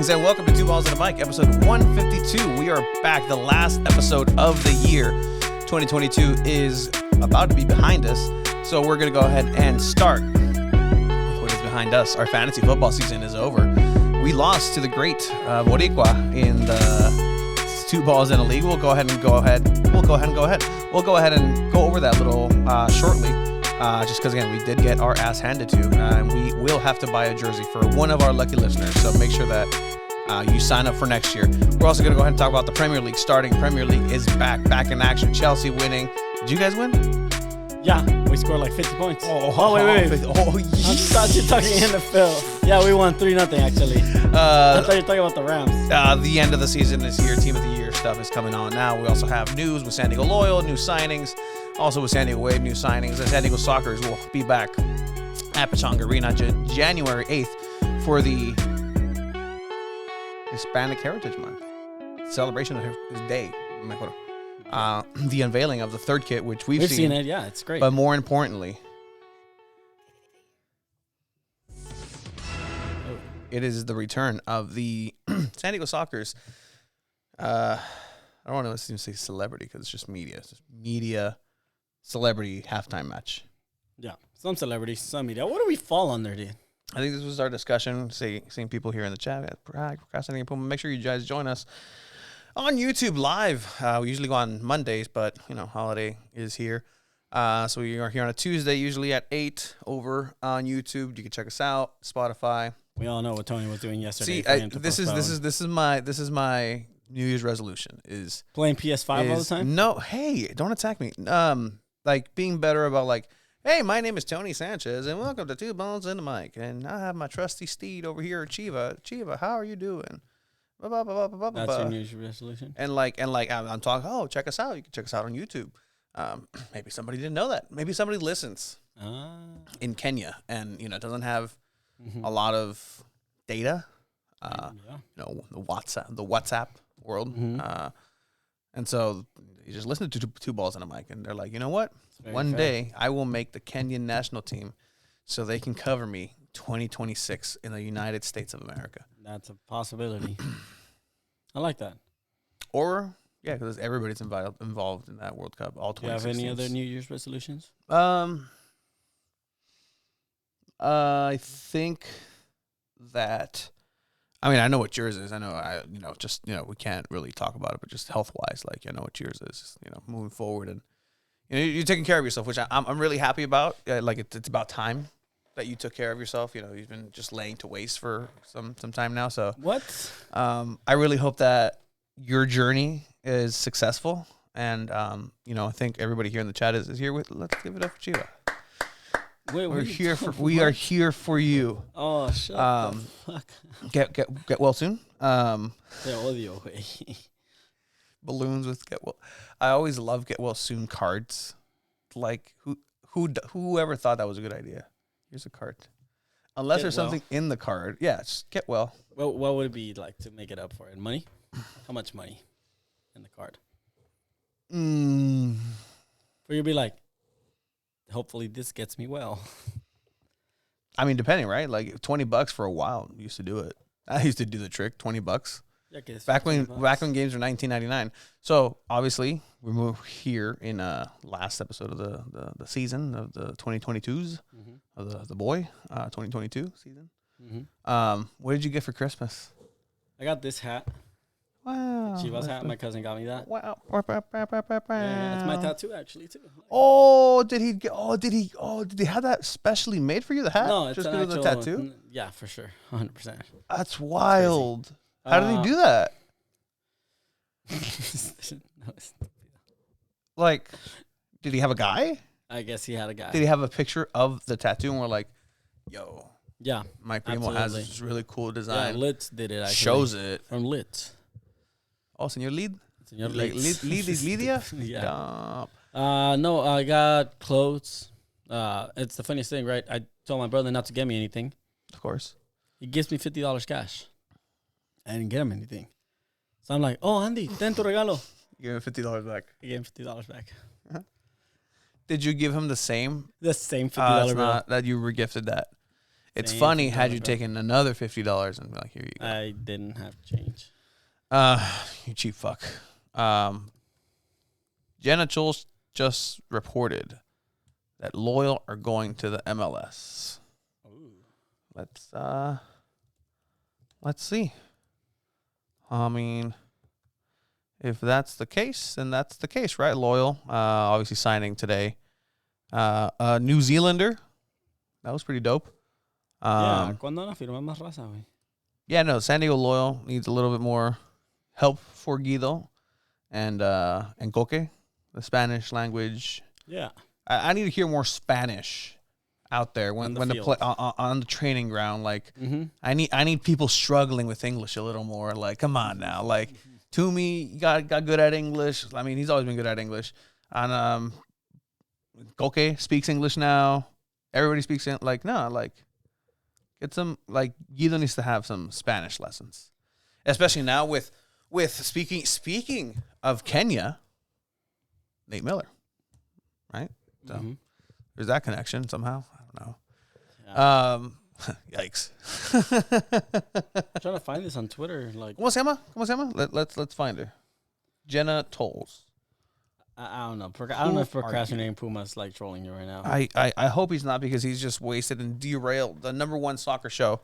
Greetings and welcome to Two Balls and a Mic, episode 152. We are back, the last episode of the year. 2022 is about to be behind us, so we're going to go ahead and start with what is behind us. Our fantasy football season is over. We lost to the great Boricua in the Two Balls in a League. We'll go ahead and go over that little shortly. Just because, again, we did get our ass handed to, and we will have to buy a jersey for one of our lucky listeners. So make sure that you sign up for next year. We're also going to go ahead and talk about the Premier League starting. Premier League is back in action. Chelsea winning. Did you guys win? Yeah, we scored like 50 points. Wait. I thought you were talking NFL. Yeah, we won 3-0 actually. I thought you were talking about the Rams. The end of the season this year, Team of the Year stuff is coming on now. We also have news with San Diego Loyal, new signings. Also with San Diego Wave, new signings. And San Diego Sockers will be back at Pechanga Arena January 8th for the Hispanic Heritage Month. Celebration of his day. The unveiling of the third kit, which we've seen it. Yeah, it's great. But more importantly, it is the return of the San Diego Sockers. I don't want to even say celebrity because it's just media. It's just media celebrity halftime match. Yeah, some celebrities, some media. What do we fall under, dude? I think this was our discussion. Seeing people here in the chat, procrastinating. Make sure you guys join us on YouTube Live. We usually go on Mondays, but holiday is here. So we are here on a Tuesday, usually at 8 over on YouTube. You can check us out. Spotify. We all know what Tony was doing yesterday. See, this is my New Year's resolution is playing PS5 all the time. No, hey, don't attack me. Like being better about hey, my name is Tony Sanchez, and welcome to Two Balls in the Mic, and I have my trusty steed over here, Chiva. Chiva, how are you doing? Blah, blah, blah, blah, blah, That's your New Year's resolution. And I'm talking. Oh, check us out. You can check us out on YouTube. Maybe somebody didn't know that. Maybe somebody listens in Kenya and doesn't have a lot of data. The WhatsApp world. And so you just listen to Two Balls and a Mic, and they're like, you know what? One day I will make the Kenyan national team so they can cover me 2026 in the United States of America. That's a possibility. I like that. Or, yeah, because everybody's involved in that World Cup, all 26 Do you have any teams. other New Year's resolutions? I think that... I know what yours is. I know, we can't really talk about it, but just health-wise, I know what yours is, moving forward. And, you're taking care of yourself, which I'm really happy about. It's about time that you took care of yourself. You've been just laying to waste for some time now. So what? I really hope that your journey is successful. And, I think everybody here in the chat is here with, let's give it up for Chiva. Wait, we are here for you. Oh, shut the fuck. Get well soon. Te odio, güey. Balloons with get well. I always love get well soon cards. Whoever thought that was a good idea. Here's a card. Unless there's something in the card. Yeah, just get well. Well, what would it be like to make it up for it? Money? How much money in the card? For you to be like, hopefully this gets me well. Depending, right? $20 for a while. Used to do it. I used to do the trick. $20. Yeah, back when games were $19.99. So obviously we moved here in last episode of the season of the 2022s of the boy 2022 season. What did you get for Christmas? I got this hat. Wow. Chiva's hat. My cousin got me that. Wow. Yeah, it's my tattoo actually too. Did he have that specially made for you, the hat? No, it's just an because of the tattoo? Yeah, for sure. 100%. That's wild. How did he do that? Did he have a guy? I guess he had a guy. Did he have a picture of the tattoo and we're like, yo, yeah, my primo has this really cool design. Yeah, Litz did it actually. Shows it. From Litz. Oh, Señor Lid? Señor Litz. Lidia? Yeah. No, I got clothes. It's the funniest thing, right? I told my brother not to get me anything. Of course. He gives me $50 cash. I didn't get him anything. So I'm like, oh, Andy, ten tu regalo. You gave him $50 back. I gave him $50 back. Did you give him the same? The same $50 bill. That you were gifted that. It's funny, had you taken another $50 and be like, here you go. I didn't have change. You cheap fuck. Jenna Jules just reported that Loyal are going to the MLS. Ooh. Let's see. I mean, if that's the case, then that's the case, right? Loyal, obviously signing today. A New Zealander. That was pretty dope. ¿Cuándo van a firmar más raza, güey? Yeah, no, San Diego Loyal needs a little bit more help for Guido and Coque, the Spanish language. Yeah. I need to hear more Spanish out there when the play on the training ground. Like, I need people struggling with English a little more. Like, come on now. Like, Toomey got good at English. I mean, he's always been good at English. And Coque speaks English now. Everybody speaks it. Like, no, like, get some, like, Guido needs to have some Spanish lessons, especially now with speaking of Kenya, Nate Miller, right? So there's that connection somehow. I don't know. Yeah. Yikes. I'm trying to find this on Twitter. Like, ¿Cómo se llama? Let's find her. Jenna Tolles. I don't know. I don't know if Procrastinating Puma's like trolling you right now. I hope he's not, because he's just wasted and derailed the #1 soccer show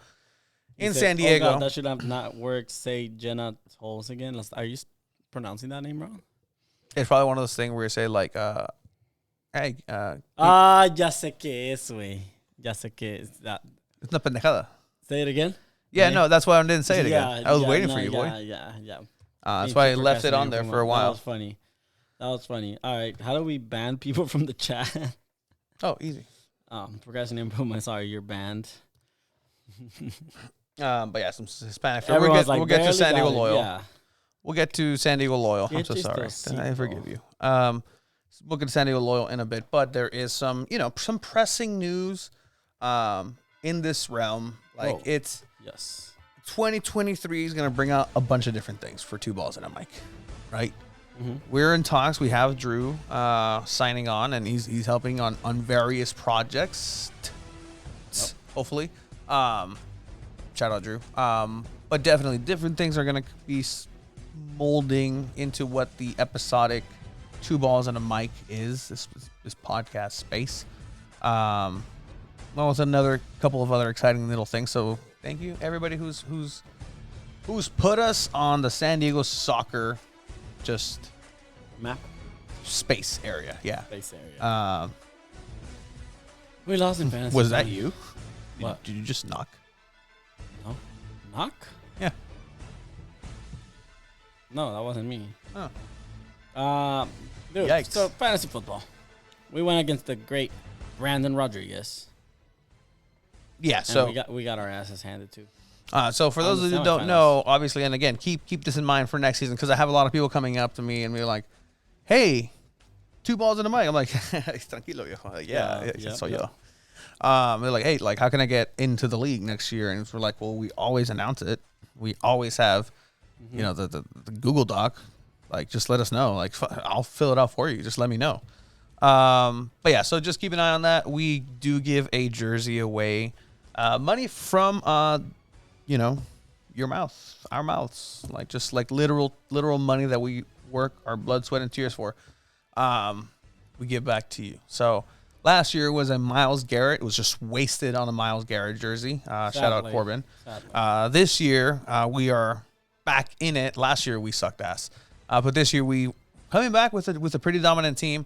in San Diego. Oh God, that should have not worked. Say Jenna Tolles again. Are you pronouncing that name wrong? It's probably one of those things where you say like, hey. Ya sé qué es, güey. Ya sé qué es. It's una pendejada. Say it again. Yeah, no, that's why I didn't say it again. I was waiting for you, boy. Yeah. That's why I left it on there for a while. That was funny. All right, how do we ban people from the chat? Oh, easy. Procrastinating Puma, sorry, you're banned. But yeah, some Hispanic. We'll get to San Diego Loyal. Yeah. We'll get to San Diego Loyal. I'm so sorry. I forgive you. We'll get to San Diego Loyal in a bit, but there is some pressing news in this realm. Like, it's 2023 is going to bring out a bunch of different things for Two Balls and a Mic, right? We're in talks. We have Drew signing on, and he's helping on various projects. Hopefully, shout out Drew. But definitely, different things are going to be molding into what the episodic Two Balls and a Mic is. This podcast space. Well, it's another couple of other exciting little things. So thank you everybody who's put us on the San Diego soccer just map space area. Yeah. Space area. We lost in fantasy. Was that you? What? Did you just knock? No. Knock? Yeah. No, that wasn't me. Oh. Dude, Yikes. So fantasy football. We went against the great Brandon Rodriguez. Yeah, and so we got our asses handed too. So for those of you who don't know, obviously, and again, keep this in mind for next season, because I have a lot of people coming up to me and be like, "Hey, Two Balls and a Mic." I'm like, "Tranquilo, viejo." Like, yeah, soy yo. They're like, "Hey, like, how can I get into the league next year?" And we're like, "Well, we always announce it. We always have, the Google Doc. Like, just let us know. Like, I'll fill it out for you. Just let me know." But yeah, so just keep an eye on that. We do give a jersey away. Money from your mouth, our mouths, like just like literal money that we work our blood, sweat, and tears for. We give back to you. So last year was a Myles Garrett. It was just wasted on a Myles Garrett jersey. Shout out Corbin. This year we are back in it. Last year we sucked ass, but this year we coming back with a pretty dominant team.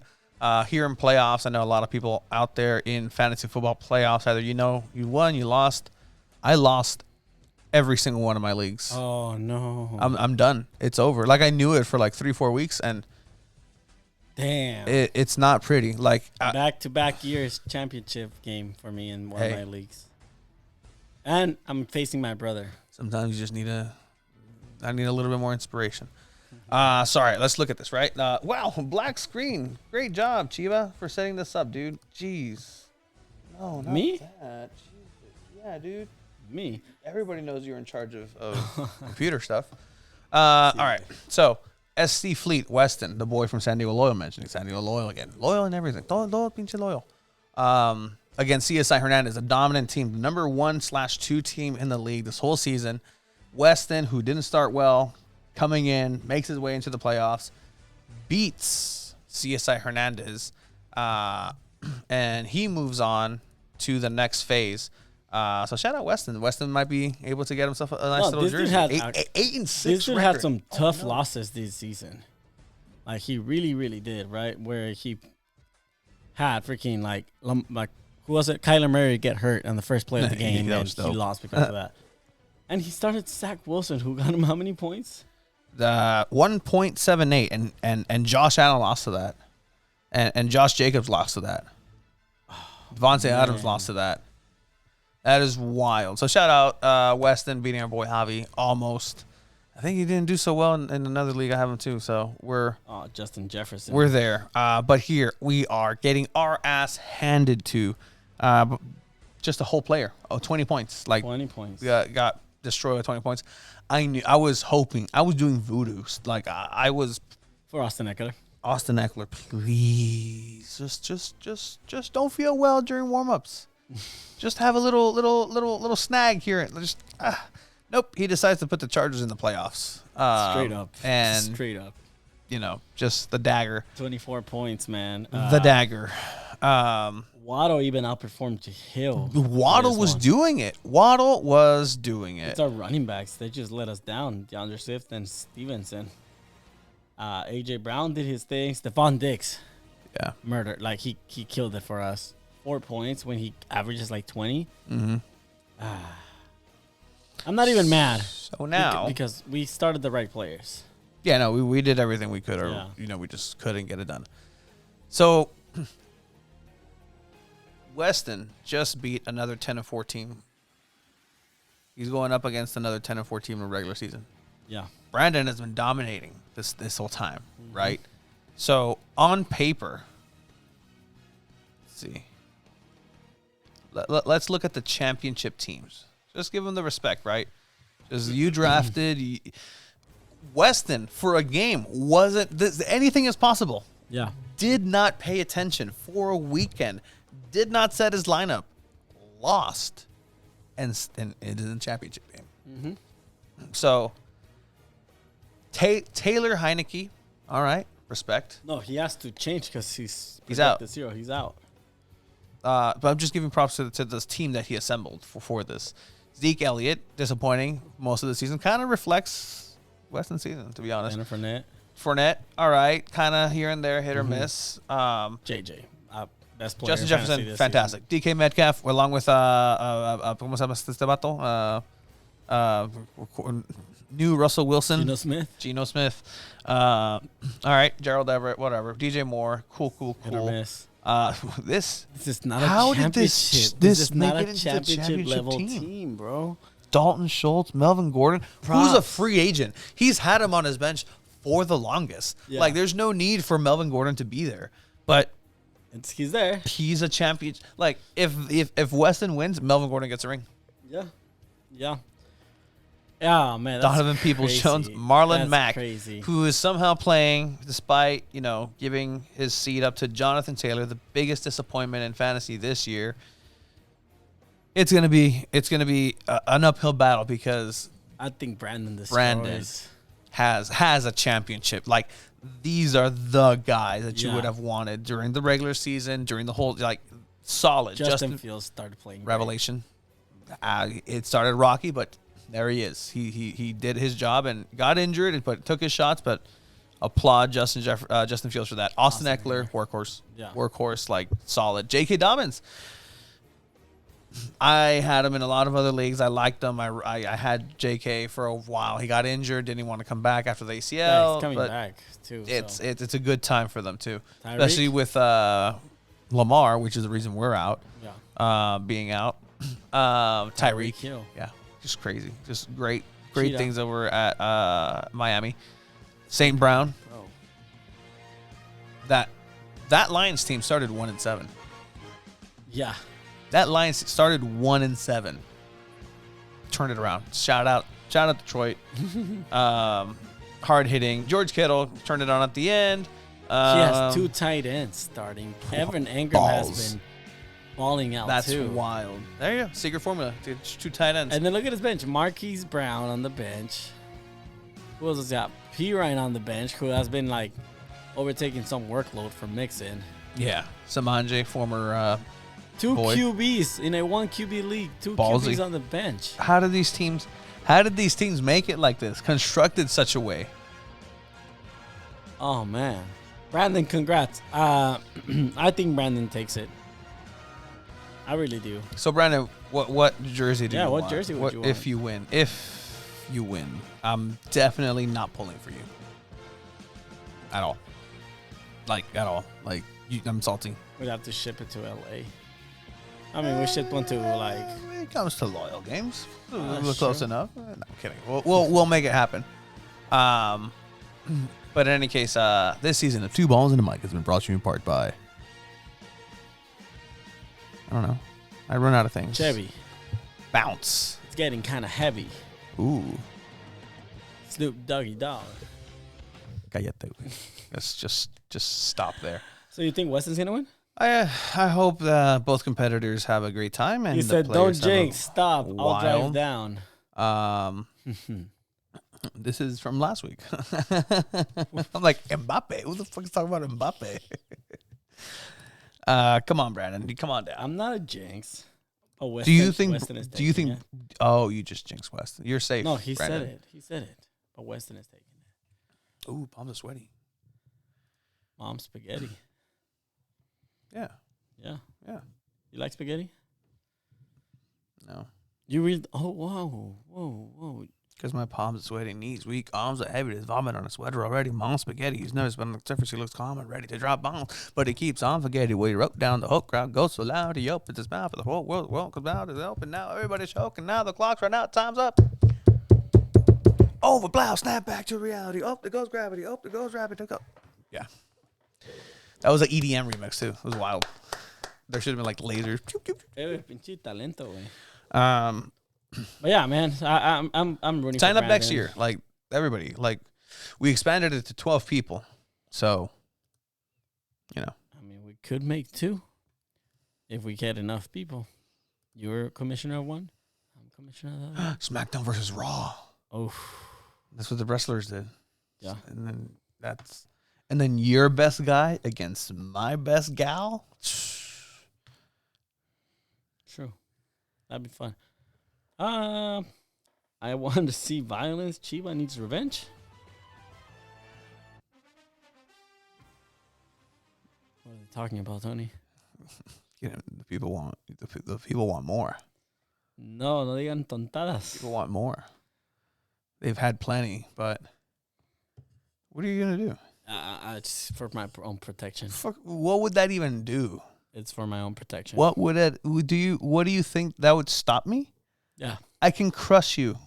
Here in playoffs, I know a lot of people out there in fantasy football playoffs. Either you won, you lost. I lost every single one of my leagues. Oh no! I'm done. It's over. Like, I knew it for like 3-4 weeks, and damn, it's not pretty. Like, back-to-back years championship game for me in one of my leagues, and I'm facing my brother. Sometimes you just I need a little bit more inspiration. Sorry, let's look at this, right? Wow, black screen. Great job, Chiba, for setting this up, dude. Jeez. No, not me? That. Jesus. Yeah, dude. Me. Everybody knows you're in charge of computer stuff. All right. So, SC Fleet Weston, the boy from San Diego Loyal, mentioning San Diego Loyal again. Loyal and everything. Todo pinche loyal. against CSI Hernandez, a dominant team, the number 1/2 team in the league this whole season. Weston, who didn't start well, coming in, makes his way into the playoffs, beats CSI Hernandez, and he moves on to the next phase. So shout out Weston. Weston might be able to get himself a nice little jersey. 8-6. This dude had some tough losses this season. Like he really, really did, right? Where he had freaking like who was it? Kyler Murray get hurt on the first play of the game, and he lost because of that. And he started Zach Wilson, who got him how many points? 1.78, and Josh Allen lost to that, and Josh Jacobs lost to that. Devontae Adams lost to that. That is wild. So shout out Weston beating our boy Javi almost. I think he didn't do so well in another league. I have him too. So Justin Jefferson. We're there. But here we are getting our ass handed to just a whole player. 20 points. 20 points. Got destroyed with 20 points. I was hoping. I was doing voodoo. I was for Austin Eckler. Austin Eckler, please. Just don't feel well during warmups. Just have a little snag here. Nope. He decides to put the Chargers in the playoffs. Straight up. Just the dagger. 24 points, man. The dagger. Waddle even outperformed Hill. Waddle was doing it. It's our running backs. They just let us down. DeAndre Swift and Stevenson. A.J. Brown did his thing. Stephon Diggs. Yeah. Murdered. Like, he killed it for us. 4 points when he averages like 20. Mm-hmm. I'm not even mad. So now. Because we started the right players. Yeah, no, we did everything we could, we just couldn't get it done. So, Weston just beat another 10-4 team. He's going up against another 10-4 team in the regular season. Yeah. Brandon has been dominating this whole time, right? So, on paper, let's see. Let's look at the championship teams. Just give them the respect, right? Because you drafted Weston for a game. Anything is possible. Yeah. Did not pay attention for a weekend. Did not set his lineup. Lost. And it is a championship game. Mm-hmm. So, Taylor Heineke, all right, respect. No, he has to change because he's out. He's out. But I'm just giving props to this team that he assembled for this. Zeke Elliott, disappointing most of the season. Kind of reflects Weston's season, to be honest. And Fournette, all right. Kind of here and there, hit or miss. JJ, best player. Justin Jefferson, fantastic. Season. DK Metcalf, along with ¿cómo se llama este vato? New Russell Wilson. Geno Smith. All right. Gerald Everett, whatever. DJ Moore, cool. Hit or miss. This is not a championship. This is not a championship level team, bro. Dalton Schultz, Melvin Gordon, who's a free agent. He's had him on his bench for the longest. Yeah. Like, there's no need for Melvin Gordon to be there, but he's there. He's a champion. Like, if Weston wins, Melvin Gordon gets a ring. Yeah. Yeah, man. Donovan Peoples-Jones, Marlon Mack, who is somehow playing despite, giving his seat up to Jonathan Taylor, the biggest disappointment in fantasy this year. It's gonna be an uphill battle because I think Brandon has a championship. Like, these are the guys that you would have wanted during the regular season, during the whole solid. Justin Fields started playing revelation. It started rocky, but there he is. He did his job and got injured, but took his shots. But applaud Justin Fields for that. Austin Eckler, workhorse. Yeah. Workhorse, solid. J.K. Dobbins. I had him in a lot of other leagues. I liked him. I had J.K. for a while. He got injured. Didn't want to come back after the ACL. Yeah, he's coming back, too. It's a good time for them, too. Tyreek? Especially with Lamar, which is the reason we're out. Yeah. Being out. Tyreek Hill. Yeah. Just crazy. Just great things over at Miami. St. Brown. Bro. That Lions team started 1-7. Yeah. That Lions started 1-7. Turned it around. Shout out Detroit. Hard hitting. George Kittle turned it on at the end. He has 2 tight ends starting. Evan Engram has been balling out. That's too. wild. There you go. Secret formula. Dude, 2 tight ends. And then look at his bench. Marquise Brown on the bench. Who else has got? P. Ryan on the bench, who has been like overtaking some workload from Mixon. Yeah. Samanje, former 2 boy. QBs in a 1 QB league. 2 Ballsy. QBs on the bench. How did these teams make it like this? Constructed such a way. Oh man, Brandon, congrats. I think Brandon takes it. I really do. So Brandon, what jersey do you want? Yeah, what jersey would you want? If you win? If you win, I'm definitely not pulling for you. At all. Like at all. Like I'm salty. We'd have to ship it to LA. I mean, we shipped one to like. When it comes to loyal games, we're sure. close enough. No, I'm kidding. We'll make it happen. But in any case, this season of Two Balls and a Mic has been brought to you in part by. I don't know. I run out of things. Chevy. Bounce. It's getting kind of heavy. Ooh. Snoop Doggy Dogg. Cállate. Let's just stop there. So you think Weston's gonna win? I hope both competitors have a great time. And He the said, players "Don't have a jinx. Stop. I'll drive wild- down." This is from last week. I'm like, Mbappe? Who the fuck is talking about Mbappe? Come on, Brandon. Come on down. I'm not a jinx. Oh, Weston, Do you think? Weston is Do you taking think? it. Oh, you just jinxed West. You're safe. No, he Brandon. said it. He said it. But Weston is taking it. Ooh, palms are sweaty. Mom spaghetti. Yeah. Yeah. Yeah. You like spaghetti? No. You read? Oh, whoa. Because my palms are sweaty, knees weak, arms are heavy. There's vomit on a sweater already. Mom spaghetti. He's nervous, but on the surface he looks calm and ready to drop bombs. But he keeps on forgetting. Well, he wrote down the whole crowd goes so loud. He opens his mouth for the whole world comes out. It's open now. Everybody's choking. Now the clock's run out. Time's up. Over blouse. Snap back to reality. Up there goes gravity. Up there goes rapid. Go. Yeah. That was an EDM remix too. It was wild. There should have been like lasers. Pinche talento, güey. But yeah, man, I'm rooting. Sign for up next Brandon. year, like everybody. Like we expanded it to 12 people, so you know. I mean, we could make 2 if we get enough people. You're commissioner of one. I'm commissioner of the other. SmackDown versus Raw. Oh, That's what the wrestlers did. yeah. And then your best guy against my best gal. True. That'd be fun. I want to see violence. Chiba needs revenge. What are they talking about, Tony? You know, the people want more. No digan tontadas. People want more. They've had plenty, but what are you gonna do? It's for my own protection. What would that even do? It's for my own protection. What would it do? What do you think that would stop me? Yeah. I can crush you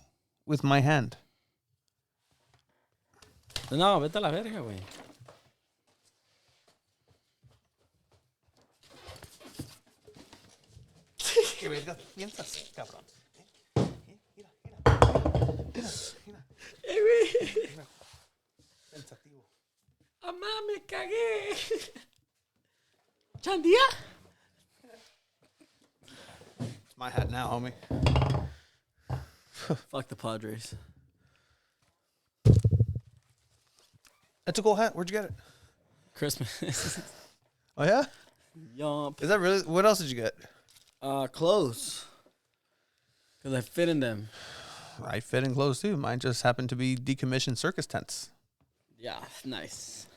with my hand. No, vete a la verga, güey. ¿Qué verga piensas, cabrón? Mira. Pensativo. ¡Mamá, me cagué! ¿Chandía? It's my hat now, homie. Fuck the Padres. That's a cool hat. Where'd you get it? Christmas. Oh, yeah? Yomp. Is that really? What else did you get? Clothes. Because I fit in them. I fit in clothes, too. Mine just happened to be decommissioned circus tents. Yeah, nice.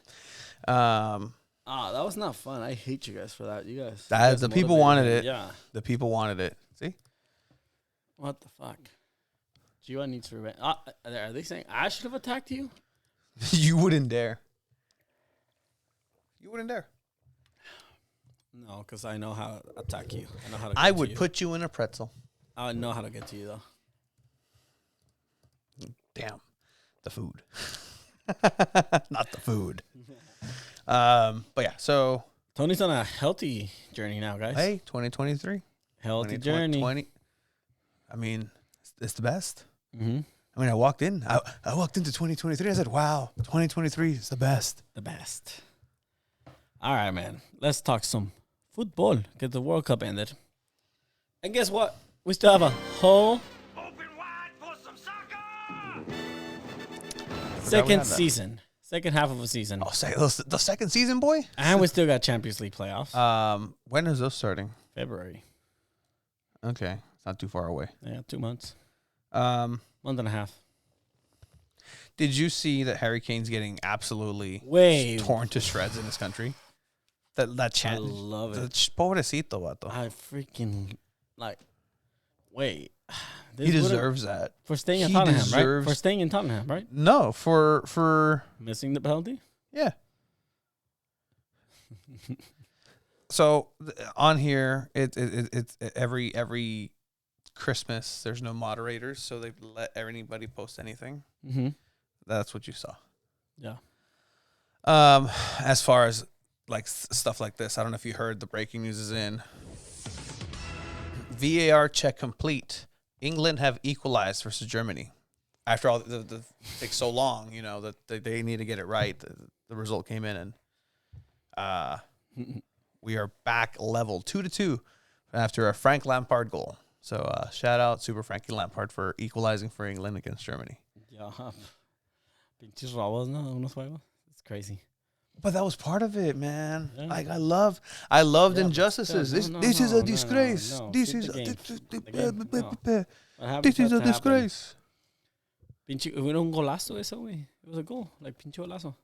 That That was not fun. I hate you guys for that. You guys. the people wanted it. Yeah. The people wanted it. See? What the fuck? Giwa needs revenge. Are they saying I should have attacked you? You wouldn't dare. You wouldn't dare. No, because I know how to attack you. I know how to. I would put you in a pretzel. I know how to get to you though. Damn. The food. Not the food. But yeah, so Tony's on a healthy journey now, guys. hey, 2023. Healthy journey. 2020. I mean, it's the best. Mm-hmm. I mean, I walked into 2023. I said, wow, 2023 is the best. The best. All right, man. Let's talk some football because the World Cup ended. And guess what? We still have a whole second season. Second half of a season. Oh, the second season, boy? And we still got Champions League playoffs. When is those starting? February. Okay. It's not too far away. Yeah, 2 months. Month and a half. Did you see that Harry Kane's getting absolutely torn to shreds in this country? That chant. I love it. Pobrecito, vato. I freaking wait. He deserves that. For staying in Tottenham, right? For staying in Tottenham, right? No, for missing the penalty? Yeah. So on here, it's every Christmas there's no moderators, so they let anybody post anything. Mm-hmm. That's what you saw. Yeah. As far as like stuff like this, I don't know if you heard the breaking news is in. VAR check complete. England have equalized versus Germany. After all, the takes so long, that they need to get it right. The result came in, and we are back level 2-2 after a Frank Lampard goal. So shout out Super Frankie Lampard for equalizing for England against Germany. Yeah. Pinches robos, no, unos juegos. It's crazy. But that was part of it, man. Yeah. Like I loved injustices. This is a disgrace. This is a disgrace. Pinche, hubo un golazo eso, güey. It was a goal, like pinche golazo.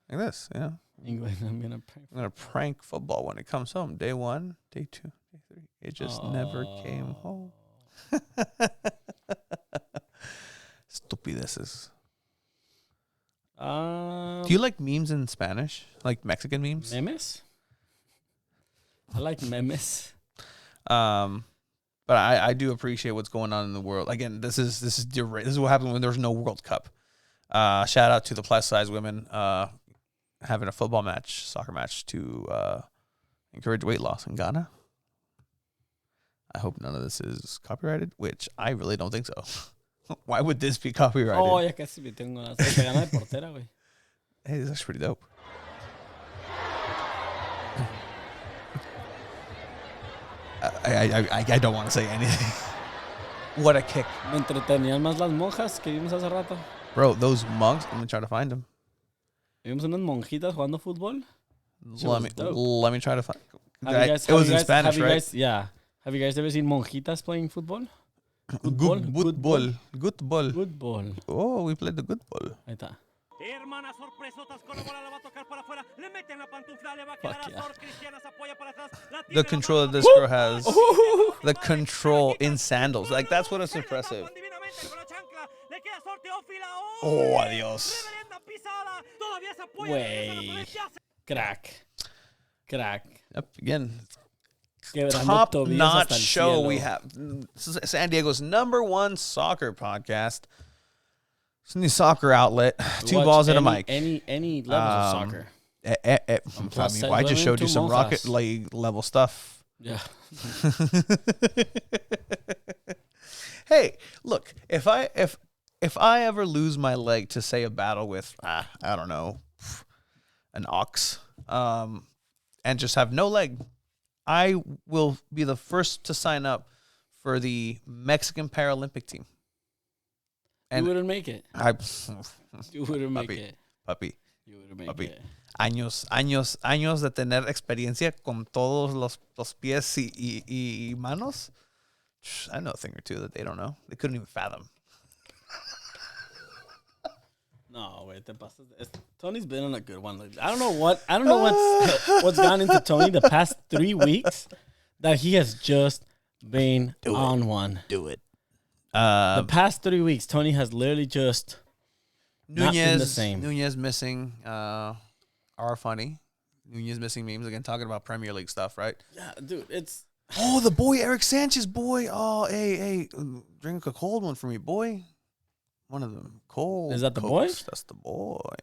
Like this, yeah. England, I'm gonna prank football when it comes home. Day 1, day 2, day 3. It just never came home. Stupideces. Do you like memes in Spanish? Like Mexican memes? Memes? I like memes. But I do appreciate what's going on in the world. Again, this is what happened when there's no World Cup. Shout out to the plus size women having a soccer match to encourage weight loss in Ghana. I hope none of this is copyrighted, which I really don't think so. Why would this be copyrighted? Oh, ya casi me tengo la gana de portera, güey. Hey, this is actually pretty dope. I don't want to say anything. What a kick. Me entretenían más las monjas que vimos hace rato. Bro, those monks, I'm going to try to find them. Vimos unas monjitas jugando fútbol. Let me try to find. It was in Spanish, right? Yeah. Have you guys ever seen monjitas playing football? Good ball. Oh, we played the good ball. Ahí está. The control that this girl has. The control in sandals. Like, that's what is impressive. Oh, adios. Way. Crack. Yep, again. Top-notch show we have. This is San Diego's #1 soccer podcast. It's a new soccer outlet. Two balls and a mic. Any level of soccer. I just showed you some Rocket League level stuff. Yeah. Hey, look, if I ever lose my leg to say a battle with I don't know, an ox, and just have no leg, I will be the first to sign up for the Mexican Paralympic team. And you wouldn't make it. You wouldn't make it. Papi. You wouldn't make it. Años de tener experiencia con todos los pies y manos. I know a thing or two that they don't know. They couldn't even fathom. No, wait, Tony's been on a good one. I don't know what's gone into Tony the past 3 weeks that he has just been on one. Do it. The past 3 weeks, Tony has literally just not been the same. Nunez missing are funny. Nunez missing memes again, talking about Premier League stuff, right? Yeah, dude, it's the boy Eric Sanchez, boy. Oh, hey, drink a cold one for me, boy. One of them cold. Is that the boy? boys? That's the boy.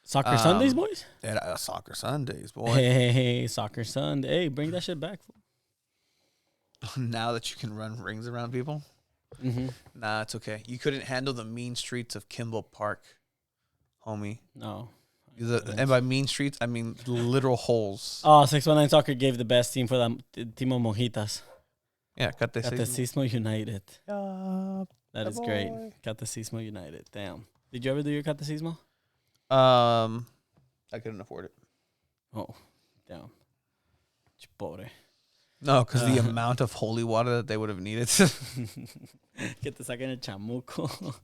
Soccer Sundays, boys? Yeah, Soccer Sundays, boy. Hey, Soccer Sunday. Hey, bring that shit back. Now that you can run rings around people? Mm-hmm. Nah, it's okay. You couldn't handle the mean streets of Kimball Park, homie. No. And by mean streets, I mean literal holes. Oh, 619 Soccer gave the best team for them, Timo Mojitas. Yeah, Catecismo United. Yup, That is great. Catecismo United. Damn. Did you ever do your Catecismo? I couldn't afford it. Oh, damn. Pobre. No, because the amount of holy water that they would have needed. Que te saquen el chamuco.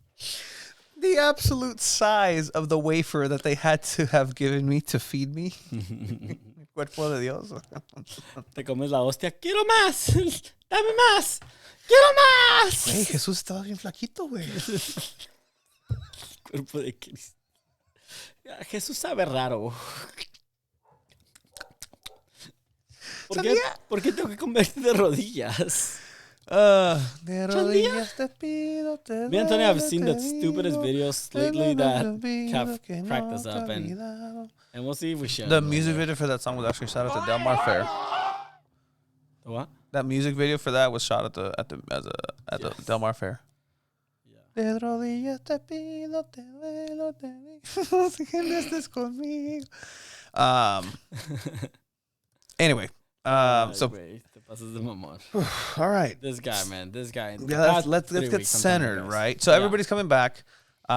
The absolute size of the wafer that they had to have given me to feed me. Cuerpo de Dios. Te comes la hostia. Quiero más. Dame más. Quiero más. Güey, Jesús estaba bien flaquito, güey. Cuerpo de Cristo. Jesús sabe raro. ¿Por qué tengo que comerte de rodillas? De rodillas te pido, te Me and Tony have seen the stupidest videos lately that have cracked us up, and we'll see if we should. The music video for that song was actually shot at the Del Mar Fair. The what? That music video for that was shot at the Del Mar Fair. De rodillas te pido, te duelo, te digo, si que no estés conmigo. Anyway, so all right, this guy, man, this guy. Yeah, let's get centered, right? So everybody's coming back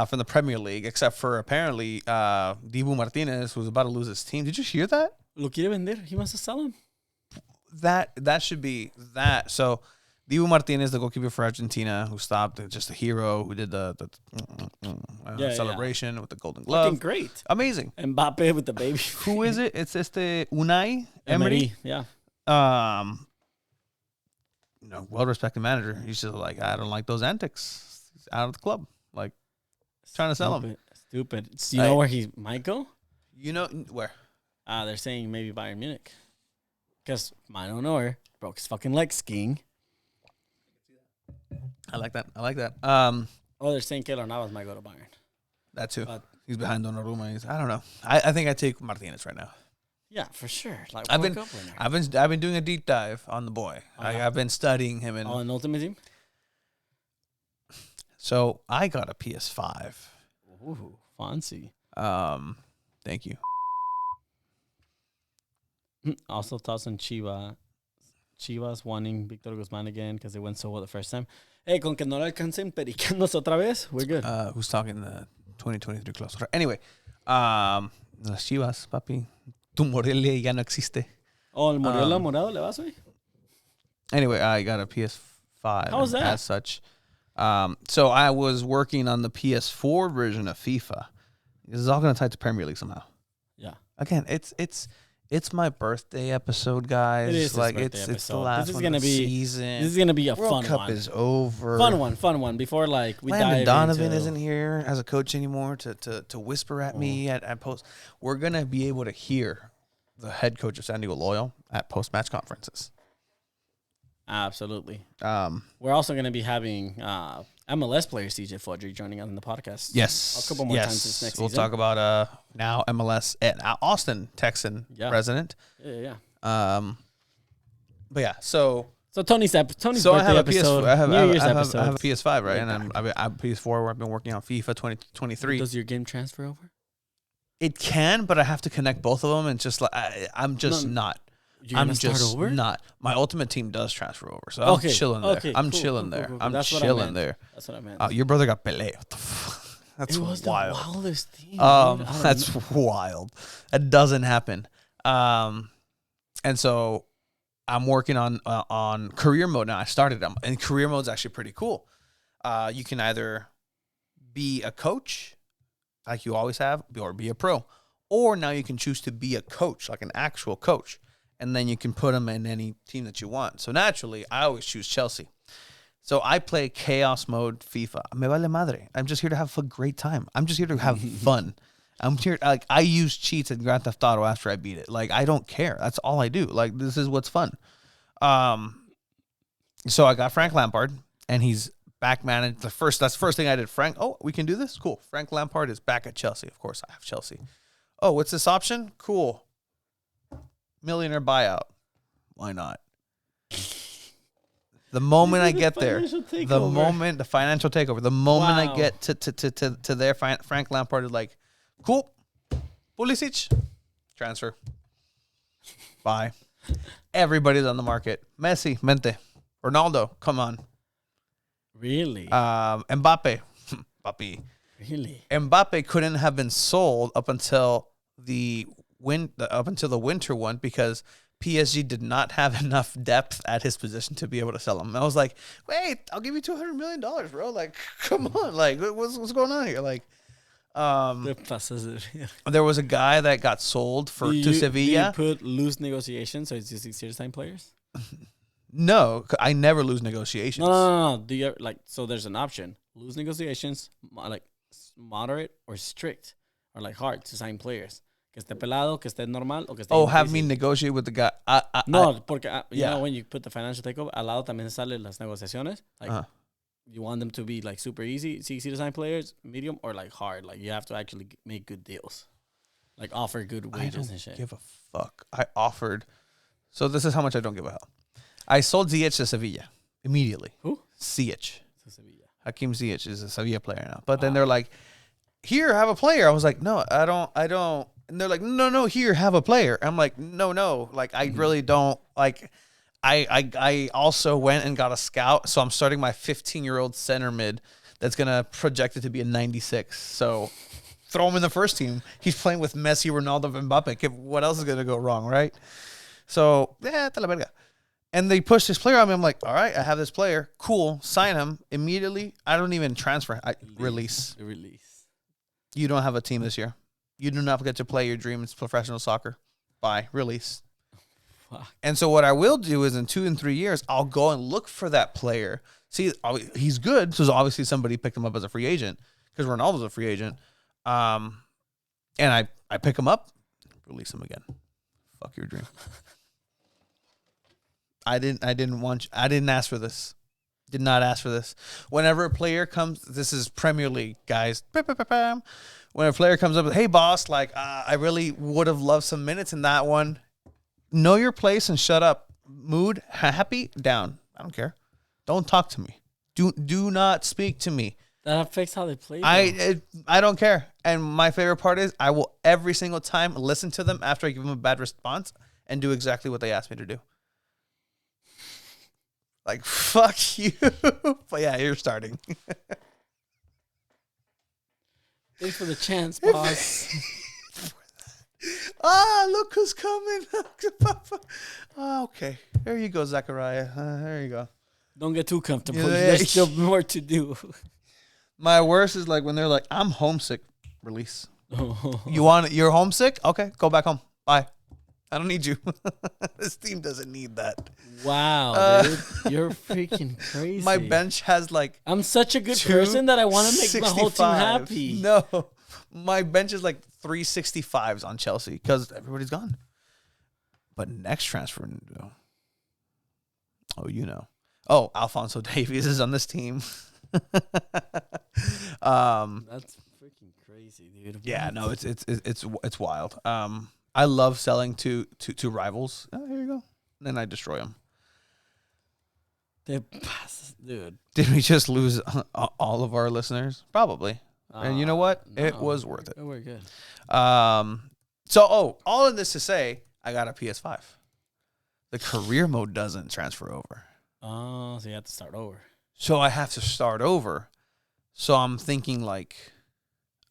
from the Premier League, except for apparently Dibu Martinez, who's about to lose his team. Did you hear that? Lo quiere vender. He wants to sell him. That should be that. So Dibu Martinez, the goalkeeper for Argentina, who stopped, just a hero, who did the celebration with the Golden Glove. Fucking great. Amazing. Mbappe with the baby. Who is it? It's Unai Emery. Yeah. Well-respected manager. He's just like, I don't like those antics. He's out of the club. Like, trying to sell him. Stupid. Do you know where he might go? You know where? They're saying maybe Bayern Munich. Because I don't know where. Broke his fucking leg skiing. I like that. They're saying Keylor Navas might go to Bayern. That too. He's behind Donnarumma. I don't know. I think I take Martinez right now. Yeah, for sure. Like I've been doing a deep dive on the boy. I've been studying him in Ultimate Team. So I got a PS5. Ooh, fancy. Thank you. Also thoughts on Chivas wanting Victor Guzman again because they went so well the first time. Hey, con que no le alcancen pericanos otra vez, we're good. Who's talking the 2023 close? Anyway, las Chivas, papi. Tu Morelia ya no existe. Oh, el Morelia morado le vas, güey? Anyway, I got a PS5. How was that? As such. So I was working on the PS4 version of FIFA. This is all going to tie to Premier League somehow. Yeah. Again, it's my birthday episode, guys. It is like it's the last one of the season. This is gonna be a World fun Cup one. Is over. Fun one. Before like we Landon dive Donovan into... isn't here as a coach anymore to whisper at me at post. We're gonna be able to hear the head coach of San Diego Loyal at post match conferences. Absolutely. We're also gonna be having MLS player CJ Fodry joining us on the podcast. Yes. A couple more times this next we'll season. talk about now MLS and Austin Texan president. Yeah. But yeah, so Tony's so birthday I have episode, I have New Year's a episode. PS5, right? And I have PS4 where I've been working on FIFA 2023. Does your game transfer over? It can, but I have to connect both of them, and just like I'm just not. I'm just not. My Ultimate Team does transfer over, so I'm chilling there. I'm chilling there. I'm chilling there. That's what I meant. Your brother got Pelé. What the fuck? That's wild. The wildest team. That's wild. That doesn't happen. And so I'm working on career mode now. I started them, and career mode is actually pretty cool. You can either be a coach, like you always have, or be a pro, or now you can choose to be a coach, like an actual coach. And then you can put them in any team that you want. So naturally, I always choose Chelsea. So I play chaos mode FIFA. Me vale madre. I'm just here to have a great time. I'm just here to have fun. I'm here, like, I use cheats in Grand Theft Auto after I beat it. Like, I don't care. That's all I do. Like, this is what's fun. So I got Frank Lampard, and he's back managed. That's the first thing I did. Frank, we can do this? Cool. Frank Lampard is back at Chelsea. Of course, I have Chelsea. Oh, what's this option? Cool. Millionaire buyout. Why not? The moment I get there, the financial takeover, the moment I get to there, Frank Lampard is like, cool, Pulisic, transfer. Bye. Everybody's on the market. Messi, mente. Ronaldo, come on. Really? Mbappe. Papi. Really? Mbappe couldn't have been sold up until the winter one because PSG did not have enough depth at his position to be able to sell him. I was like, wait, I'll give you $200 million, bro. Like, come on. Like, what's going on here? Like, there was a guy that got sold to Sevilla. Do you put loose negotiations, so it's just 6-year-time players? No, I never lose negotiations. No. Do you ever, so there's an option. Lose negotiations, like moderate or strict, or like hard to sign players. Que esté pelado, que esté normal, o que esté have me negotiate with the guy. Porque you know when you put the financial takeover, al lado también sale las negociaciones. Like, you want them to be like super easy to sign players, medium, or like hard. Like you have to actually make good deals, like offer good wages and shit. I don't give a fuck. I offered. So this is how much I don't give a hell. I sold Ziyech to Sevilla immediately. Who? Ziyech. Sevilla. Hakim Ziyech is a Sevilla player now. But then they're like, here, have a player. I was like, no, I don't. And they're like, no, here, have a player. I'm like, no. Like, I really don't. Like, I also went and got a scout. So I'm starting my 15-year-old center mid that's going to project it to be a 96. So throw him in the first team. He's playing with Messi, Ronaldo, Mbappe. What else is going to go wrong, right? So, te la verga. And they pushed this player on me. I'm like, all right, I have this player. Cool. Sign him immediately. I don't even transfer. Release. You don't have a team this year. You do not get to play your dreams professional soccer. Bye. Release. Fuck. And so what I will do is in 2 and 3 years, I'll go and look for that player. See, he's good. So obviously somebody picked him up as a free agent because Ronaldo's a free agent. And I pick him up, release him again. Fuck your dream. I didn't ask for this. Did not ask for this. Whenever a player comes, this is Premier League, guys. When a player comes up with, hey, boss, like, I really would have loved some minutes in that one. Know your place and shut up. Mood, happy, down. I don't care. Don't talk to me. Do not speak to me. That affects how they play. I don't care. And my favorite part is I will every single time listen to them after I give them a bad response and do exactly what they asked me to do. Like, fuck you. But yeah, you're starting. Thanks for the chance, boss. Look who's coming. Okay. There you go, Zachariah. There you go. Don't get too comfortable. Yeah. There's still more to do. My worst is like when they're like, I'm homesick. Release. You're homesick? Okay, go back home. Bye. I don't need you. This team doesn't need that. Wow, dude. You're freaking crazy. My bench has like... I'm such a good person that I want to make my whole team happy. No. My bench is like 365s on Chelsea because everybody's gone. But next transfer... Oh, you know. Oh, Alphonso Davies is on this team. That's freaking crazy, dude. Yeah, no, it's wild. I love selling to rivals. Oh, here you go. And then I destroy them. Dude. Did we just lose all of our listeners? Probably. And you know what? No, it was worth it. We're good. So, all of this to say, I got a PS5. The career mode doesn't transfer over. Oh, so you have to start over. So I have to start over. So I'm thinking like,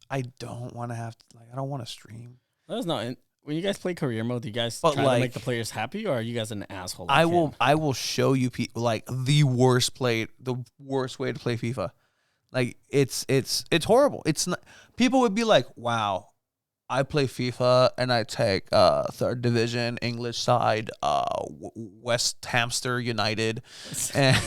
I don't want to I don't want to stream. That's not... When you guys play career mode, do you guys try to make the players happy, or are you guys an asshole? I will show you like the worst way to play FIFA. Like it's horrible. It's not. People would be like, "Wow, I play FIFA and I take third division English side, West Hamster United, and."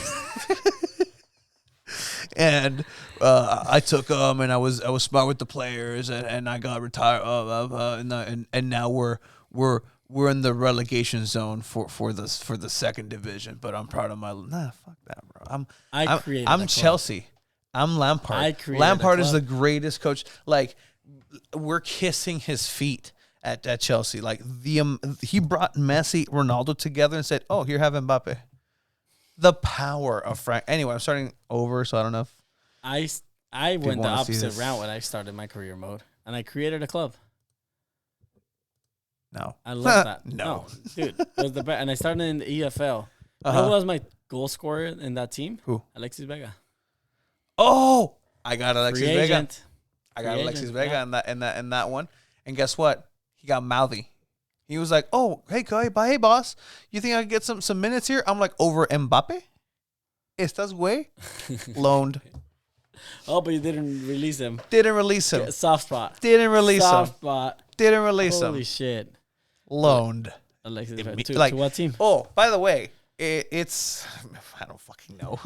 And I took them, and I was smart with the players, and I got retired. And now we're in the relegation zone for the second division. But I'm proud of my fuck that, bro. I'm Chelsea. I'm Lampard. Lampard is the greatest coach. Like we're kissing his feet at Chelsea. Like he brought Messi, Ronaldo together and said, "Oh, here have Mbappe." The power of Frank. Anyway, I'm starting over, so I don't know if I went the opposite route when I started my career mode, and I created a club. No. I love that. No. Dude, it was the best. And I started in the EFL. You know who was my goal scorer in that team? Who? Alexis Vega. Oh, I got Alexis Free Vega. agent. I got Free Alexis agent, Vega yeah. in that one. And guess what? He got mouthy. He was like, "Oh, hey, hey, boss, you think I could get some minutes here?" I'm like, "Over Mbappe? Estás güey?" Loaned. Oh, but you didn't release him. Didn't release him. Soft spot. Didn't release Soft him. spot. Didn't release Holy him. shit. Loaned. Alexis It- Vega. To what team? Oh, by the way, it's I don't fucking know.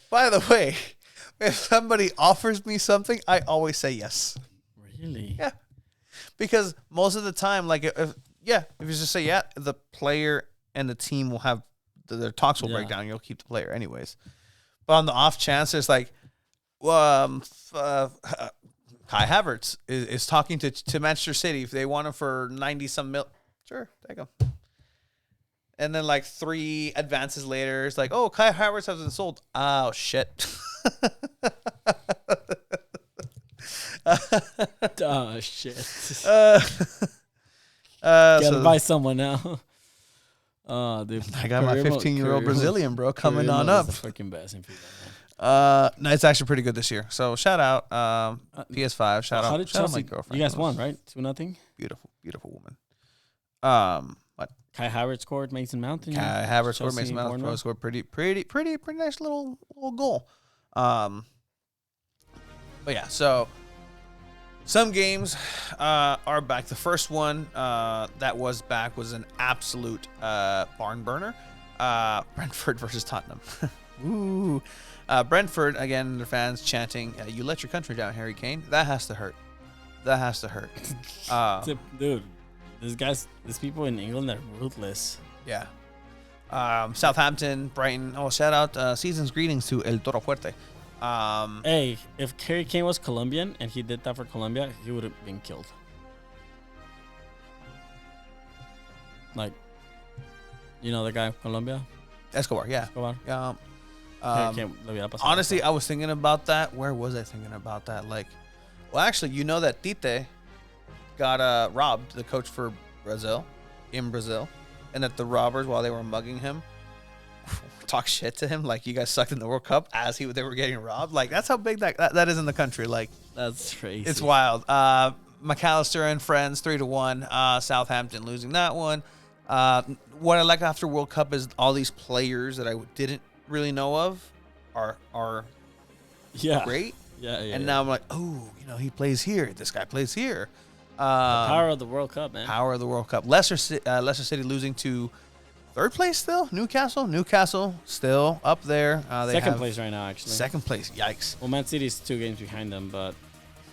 By the way, if somebody offers me something, I always say yes. Really? Yeah. Because most of the time, like, if you just say, yeah, the player and the team will have, their talks will break down. You'll keep the player anyways. But on the off chance, there's like, Kai Havertz is talking to Manchester City. If they want him for 90-some mil, sure, take him. And then like 3 advances later, it's like, oh, Kai Havertz hasn't sold. Oh, shit. Oh, shit. Gotta buy someone now. Oh, dude. I got my 15-year-old Brazilian, bro, coming on up. That's the freaking best in FIFA, No, it's actually pretty good this year. So shout out PS5. Shout out. How did shout out Chelsea? my girlfriend. You guys won, right? 2-0. Beautiful, beautiful woman. What? Kai Havertz scored. Mason Mount. Kai Havertz scored. Chelsea, Mason Mount Bournemouth. scored. Pretty nice little goal. But yeah, so some games are back. The first one that was back was an absolute barn burner. Brentford versus Tottenham. Ooh. Brentford, again, their fans chanting, "You let your country down, Harry Kane." That has to hurt. That has to hurt. Dude, these people in England are ruthless. Yeah. Southampton, Brighton. Oh, shout out season's greetings to El Toro Fuerte. Hey, if Harry Kane was Colombian and he did that for Colombia, he would have been killed. Like, you know the guy from Colombia? Escobar, yeah. Escobar. Yeah. Honestly, I was thinking about that. Where was I thinking about that? Like, well, actually, you know that Tite got robbed, the coach for Brazil, in Brazil, and that the robbers, while they were mugging him, talk shit to him like you guys sucked in the World Cup as they were getting robbed. Like, that's how big that is in the country. Like, that's crazy. It's wild. McAllister and friends 3-1. Southampton losing that one. What I like after World Cup is all these players that I didn't really know of are great. Yeah. And now I'm like, oh, he plays here. This guy plays here. The power of the World Cup, man. Power of the World Cup. Leicester City losing to third place still. Newcastle still up there. Second place right now, actually. Second place. Yikes. Well, Man City's 2 games behind them, but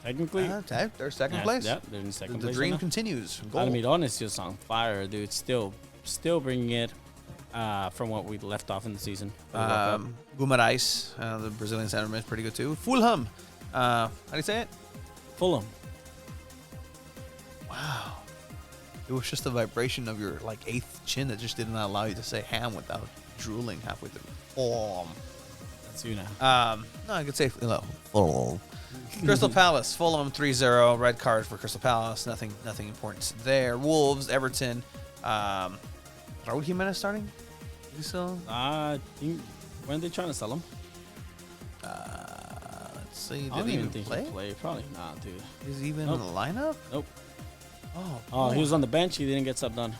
technically, they're second place. Yeah, they're in second place. The dream continues. Almiron is just on fire, dude. Still bringing it from what we left off in the season. Guimarães, the Brazilian centerman, is pretty good too. Fulham. How do you say it? Fulham. Wow. It was just the vibration of your 8th chin that just did not allow you to say ham without drooling halfway through. Fulham. That's you now. No, I could say Fulham. Crystal Palace, Fulham 3-0. Red card for Crystal Palace. Nothing important there. Wolves, Everton. Raul Jimenez starting? Is he still? I think when are they trying to sell him? Let's see. I don't Did he even think play? he played. Probably not, dude. Is he even in the lineup? Nope. Oh, he was on the bench. He didn't get subbed on.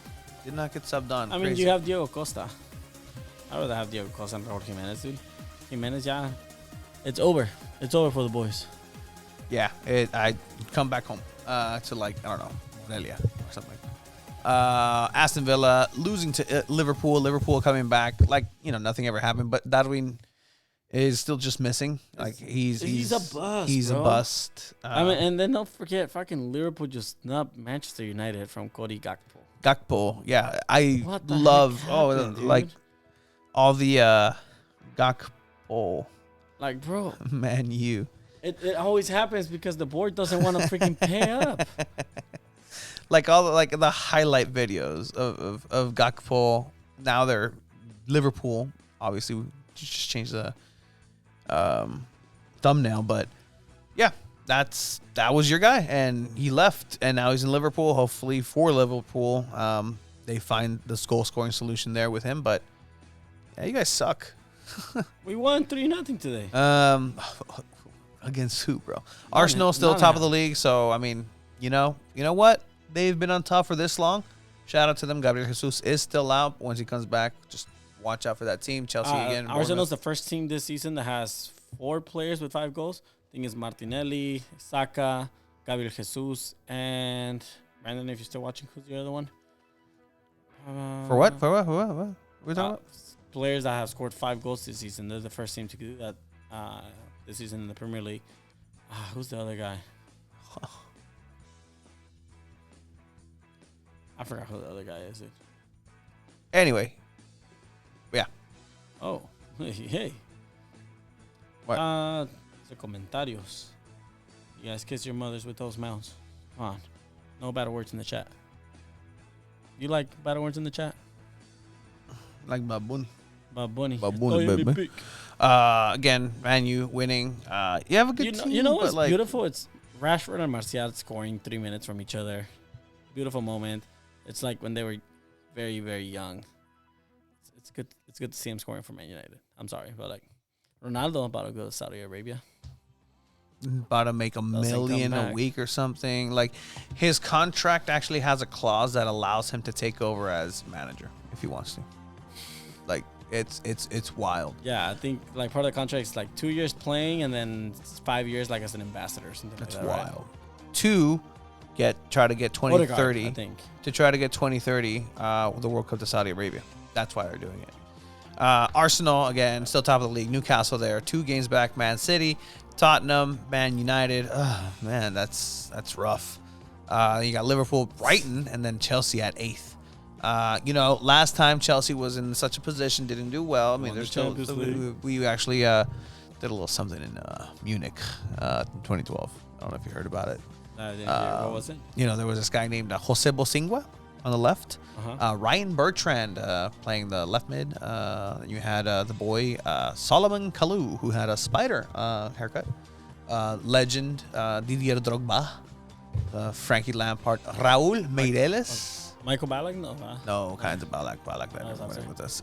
Did not get subbed on. I mean, you have Diego Costa. I'd rather have Diego Costa than Raul Jimenez, dude. Jimenez, yeah. It's over. It's over for the boys. Yeah, I come back home to I don't know, Morelia or something. Aston Villa losing to Liverpool. Liverpool coming back nothing ever happened. But Darwin is still just missing. Like he's a bust. He's bro. a bust. And then don't forget, fucking Liverpool just snubbed Manchester United from Cody Gakpo. Gakpo, yeah, I What the love heck happened, dude? all the Gakpo. Like, bro, Man, you. It always happens because the board doesn't want to freaking pay up. Like all the highlight videos of Gakpo. Now they're Liverpool. Obviously, we just changed the thumbnail, but yeah, that was your guy, and he left, and now he's in Liverpool. Hopefully for Liverpool, they find the goal scoring solution there with him. But yeah, you guys suck. We won 3-0 today. Against who, bro? Arsenal still top of the league, so I mean, you know what? They've been on top for this long. Shout out to them. Gabriel Jesus is still out. Once he comes back, just watch out for that team. Chelsea again. Arsenal's the first team this season that has 4 players with 5 goals. I think it's Martinelli, Saka, Gabriel Jesus, and Brandon, if you're still watching, who's the other one? For what? What? What we talking about? Players that have scored 5 goals this season. They're the first team to do that this season in the Premier League. Who's the other guy? I forgot who the other guy is. Anyway. Yeah. Oh. Hey. What? The comentarios. You guys kiss your mothers with those mouths. Come on. No bad words in the chat. You like bad words in the chat? Like Babuni. Babuni. Baby. Again, Man U winning. You have a good team. You know what's beautiful? It's Rashford and Martial scoring 3 minutes from each other. Beautiful moment. It's like when they were very, very young. It's good. It's good to see him scoring for Man United. I'm sorry, but like Ronaldo about to go to Saudi Arabia. About to make $1 million a week or something. Like his contract actually has a clause that allows him to take over as manager if he wants to. Like it's wild. Yeah, I think like part of the contract is like 2 years playing and then 5 years like as an ambassador or something. That's like that, wild. Right? 2, try to get 2030. I think to try to get 2030 the World Cup to Saudi Arabia. That's why they're doing it. Arsenal again, still top of the league. Newcastle there, 2 games back. Man City, Tottenham, Man United. Oh, man, that's rough. You got Liverpool, Brighton, and then Chelsea at 8th. Last time Chelsea was in such a position, didn't do well. I mean, there's still we actually did a little something in Munich, 2012. I don't know if you heard about it. What was it? There was this guy named Jose Bosingua on the left. Ryan Bertrand playing the left mid. You had the boy Solomon Kalou, who had a spider haircut. Legend Didier Drogba, Frankie Lampard, Raul Meireles. Michael Ballack? No, kinds of Ballack that with us.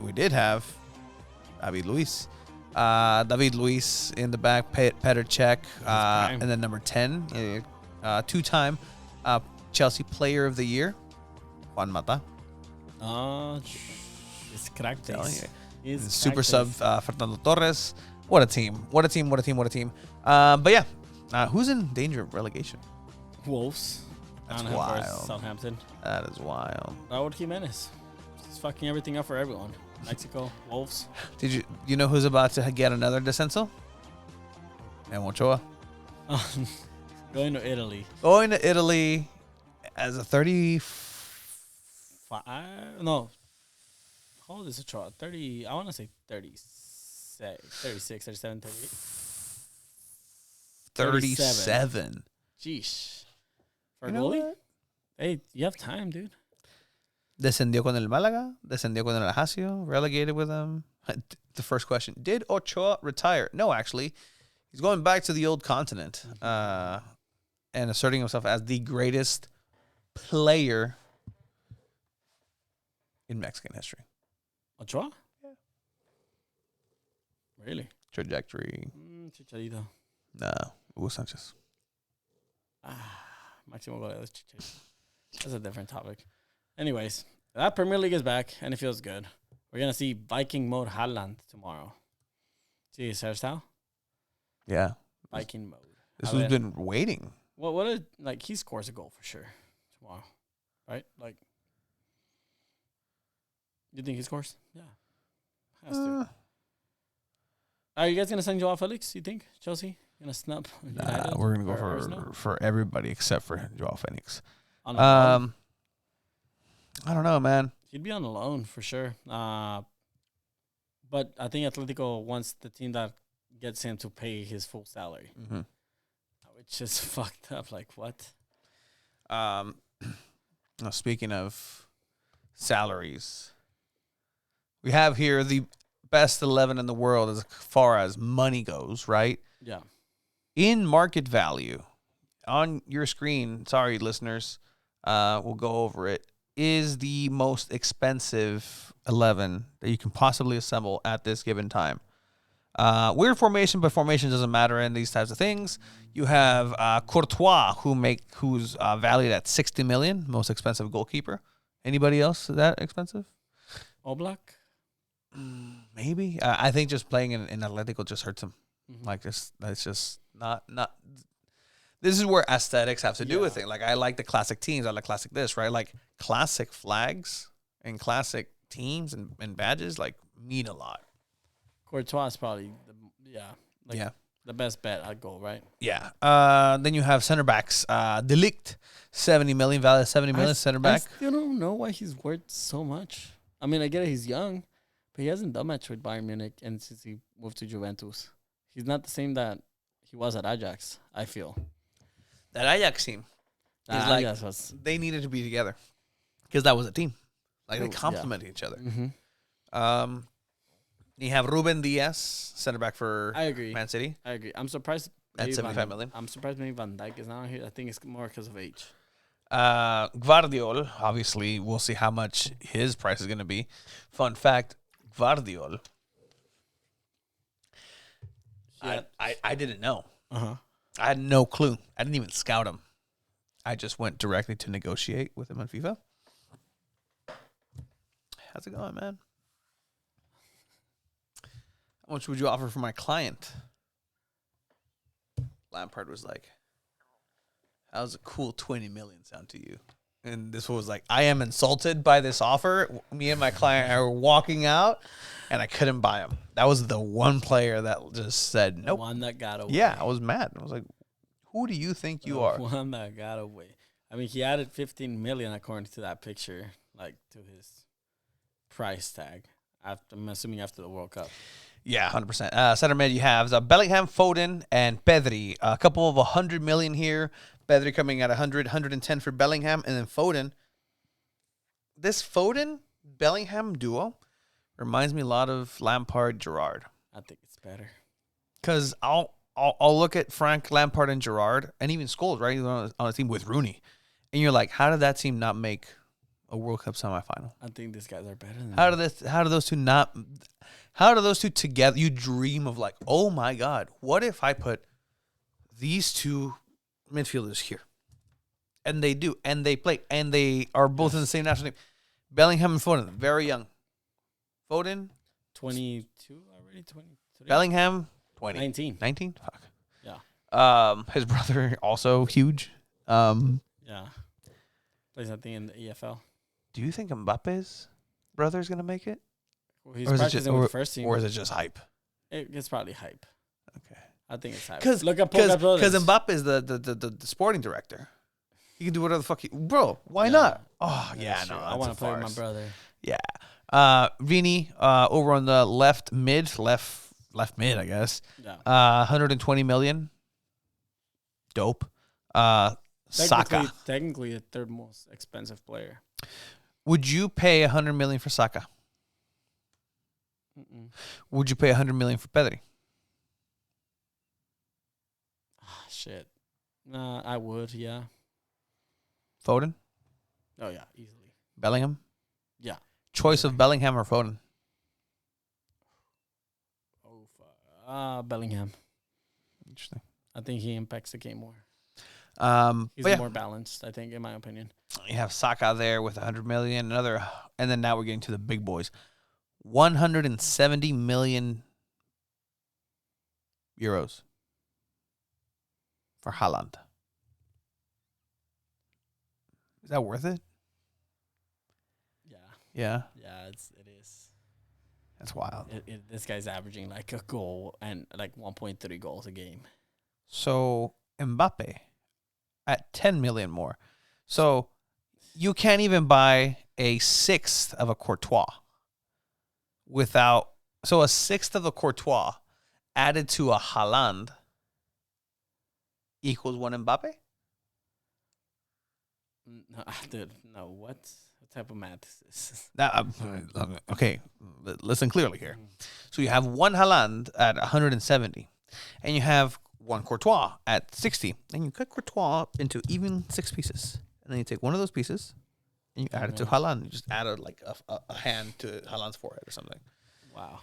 We did have David Luiz. David Luiz in the back, Petr Cech, and then number 10, 2-time Chelsea Player of the Year, Juan Mata. It's cracked. Super sub Fernando Torres. What a team! But yeah, who's in danger of relegation? Wolves. That's wild. Southampton. That is wild. Raúl Jiménez. He's fucking everything up for everyone. Mexico, Wolves. Did you know who's about to get another descenso? Memo Ochoa. Going to Italy. Going to Italy as a 35. No. How old is Ochoa? 30. I want to say 36, 37, 38. 37. Jeez. For a goalie? Hey, you have time, dude. Descendió con el Málaga. Descendió con el Ajaccio. Relegated with them. The first question. Did Ochoa retire? No, actually. He's going back to the old continent and asserting himself as the greatest player in Mexican history. Ochoa? Yeah. Really? Trajectory. Chicharito. No. Hugo Sanchez. Maximo Goleados Chicharito. That's a different topic. Anyways, that Premier League is back, and it feels good. We're going to see Viking mode Haaland tomorrow. See his hairstyle? Yeah. Viking mode. This has been waiting. He scores a goal for sure tomorrow, right? Like, you think he scores? Yeah. Has to. Are you guys going to send Joao Felix, you think, Chelsea? Going to snub? Nah, we're going to go for everybody except for Joao Felix. I don't know, man. He'd be on the loan for sure. But I think Atletico wants the team that gets him to pay his full salary, which is fucked up. Like, what? Speaking of salaries, we have here the best 11 in the world as far as money goes, right? Yeah. In market value, on your screen, sorry, listeners, we'll go over it, is the most expensive 11 that you can possibly assemble at this given time. Weird formation, but formation doesn't matter in these types of things. You have Courtois, who's valued at 60 million, most expensive goalkeeper. Anybody else that expensive? Oblak? Maybe. I think just playing in Atletico just hurts him. Mm-hmm. Like that's just not. This is where aesthetics have to do with it. Like I like the classic teams. I like classic this, right? Like classic flags and classic teams and badges like mean a lot. Courtois is probably the best bet I'd go, right? Yeah. Then you have center backs. De Ligt, 70 million, value 70 million, center back. I still don't know why he's worth so much. I mean, I get it, he's young, but he hasn't done much with Bayern Munich and since he moved to Juventus. He's not the same that he was at Ajax, I feel. That Ajax team is like they needed to be together because that was a team. Like they complemented each other. Mm-hmm. You have Ruben Diaz, center back for Man City. I agree. I'm surprised. At 75 million. I'm surprised maybe Van Dijk is not here. I think it's more because of age. Gvardiol, obviously, we'll see how much his price is going to be. Fun fact, Gvardiol, I didn't know. Uh-huh. I had no clue. I didn't even scout him. I just went directly to negotiate with him on FIFA. How's it going, man? How much would you offer for my client? Lampard was like, how's a cool 20 million sound to you? And this was like, I am insulted by this offer. Me and my client are walking out, and I couldn't buy him. That was the one player that just said, nope. The one that got away. Yeah, I was mad. I was like, who do you think you are? The one that got away. I mean, he added 15 million according to that picture, like to his price tag. I'm assuming after the World Cup. Yeah, 100%. Center mid, you have Bellingham, Foden, and Pedri. A couple of 100 million here. Pedri coming at 100, 110 for Bellingham, and then Foden. This Foden-Bellingham duo reminds me a lot of Lampard-Gerrard. I think it's better. Because I'll look at Frank Lampard and Gerrard, and even Scholes, right? On a team with Rooney. And you're like, how did that team not make a World Cup semifinal? I think these guys are better than How do those two together? You dream of like, oh my God, what if I put these two midfielders here? And they do, and they play, and they are both in the same national team. Bellingham and Foden, very young. Foden, 22 already, 23. Bellingham, 20. 19? Fuck. Yeah. His brother also huge. Yeah. Plays that thing in the EFL. Do you think Mbappe's brother is gonna make it? Well, he's practicing with the first team. Or is it just hype? It's probably hype. Okay. I think it's hype. Because Mbappe is the sporting director. He can do whatever the fuck bro, why not? Oh, yeah, no. I want to play with my brother. Yeah. Vini, over on the left mid, I guess. Yeah. 120 million. Dope. Saka. Technically, the third most expensive player. Would you pay 100 million for Saka? Mm-mm. Would you pay 100 million for Pedri? Shit. I would, yeah. Foden? Oh, yeah, easily. Bellingham? Yeah. Choice of Bellingham or Foden? Oh, Bellingham. Interesting. I think he impacts the game more. He's more balanced, I think, in my opinion. You have Saka there with 100 million, and then now we're getting to the big boys. 170 million euros for Haaland. Is that worth it? Yeah. Yeah. Yeah, it is. That's wild. This guy's averaging like a goal and like 1.3 goals a game. So Mbappe at 10 million more. So you can't even buy a sixth of a Courtois so a sixth of a Courtois added to a Haaland equals one Mbappe? No, dude, no, what? type of math is this? Now, okay, listen clearly here. So you have one Haaland at 170, and you have one Courtois at 60, and you cut Courtois into even 6 pieces, and then you take one of those pieces and you add it to Haaland. You just add a hand to Haaland's forehead or something. Wow.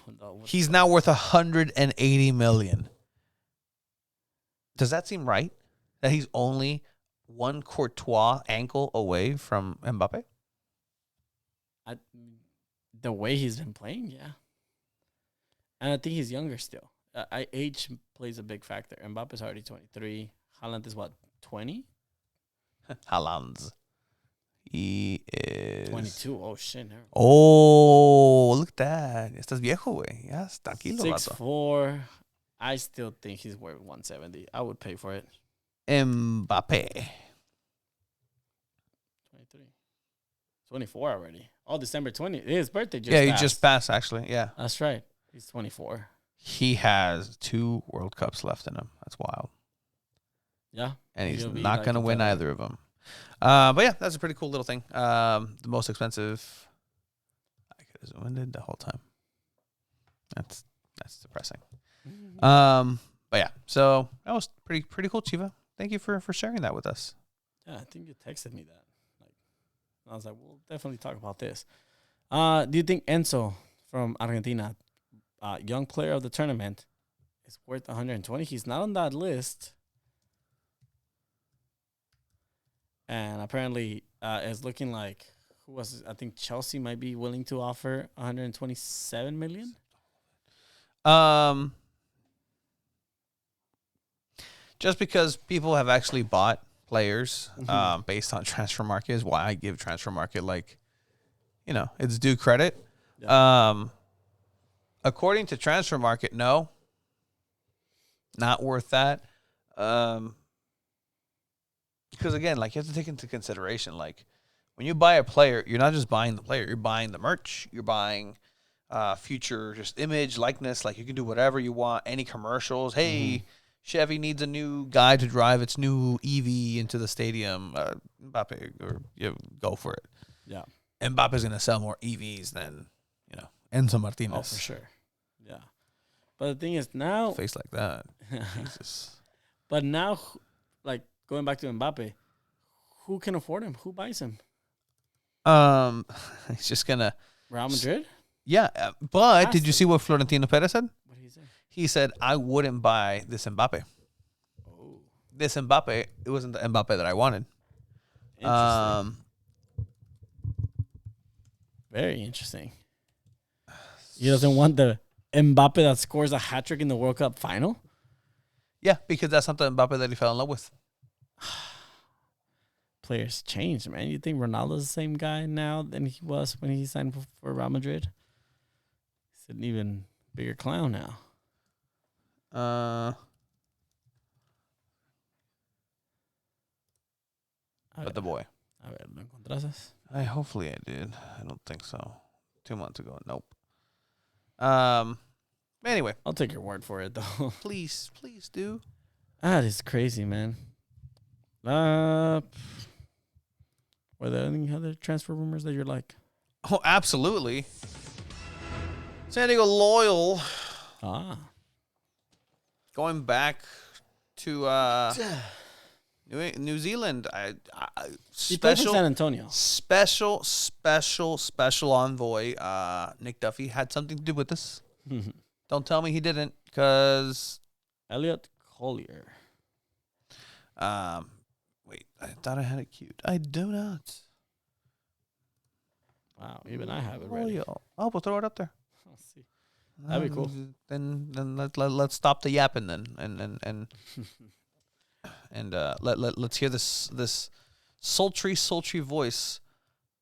He's now worth 180 million. Does that seem right? That he's only one Courtois ankle away from Mbappe? The way he's been playing, yeah. And I think he's younger still. Age plays a big factor. Mbappe's already 23. Haaland is what, 20? Haaland's. He is 22. Oh shit. Never. Oh, look at that. Estás viejo, güey. Ya, tranquilo, 6'4". I still think he's worth 170. I would pay for it. Mbappe. 23. 24 already. Oh, December 20th. His birthday just passed. passed. He just passed, actually. Yeah. That's right. He's 24. He has 2 World Cups left in him. That's wild. Yeah. And he's not going to win either of them. But yeah, that's a pretty cool little thing. The most expensive. I could have zoomed in the whole time. That's depressing. But yeah, so that was pretty cool, Chiva. Thank you for sharing that with us. Yeah, I think you texted me that. I was like, we'll definitely talk about this. Do you think Enzo from Argentina, young player of the tournament, is worth 120? He's not on that list. And apparently it's looking like, who was it? I think Chelsea might be willing to offer 127 million. Just because people have actually bought players based on transfer market is why I give transfer market it's due credit. Yeah. According to transfer market, no, not worth that. Because again, you have to take into consideration, when you buy a player, you're not just buying the player, you're buying the merch, you're buying future just image, likeness. You can do whatever you want, any commercials. Hey, Chevy needs a new guy to drive its new EV into the stadium. Mbappe, or go for it. Yeah. Mbappe's going to sell more EVs than, Enzo Martinez. Oh, for sure. Yeah. But the thing is now... Face like that. Jesus. But now, going back to Mbappe, who can afford him? Who buys him? He's just going to... Real Madrid? Yeah, but did you see what Florentino Perez said? What did he say? He said, I wouldn't buy this Mbappe. Oh. This Mbappe, it wasn't the Mbappe that I wanted. Interesting. Very interesting. He doesn't want the Mbappe that scores a hat-trick in the World Cup final? Yeah, because that's not the Mbappe that he fell in love with. Players change, man. You think Ronaldo's the same guy now than he was when he signed for Real Madrid? He's an even bigger clown now. But the boy. A ver, ¿lo encontraste? Hopefully I did. I don't think so. 2 months ago. Nope. Anyway. I'll take your word for it, though. Please do. That is crazy, man. Were there any other transfer rumors that you're like? Oh, absolutely. San Diego Loyal. Going back to New Zealand. Special San Antonio. Special envoy Nick Duffy had something to do with this. Don't tell me he didn't, because Elliot Collier. Wait, I thought I had it queued. I do not. Wow, even I have it ready. Oh, we'll throw it up there. Let's see. That'd be cool. Then let's stop the yapping then, and let's hear this sultry voice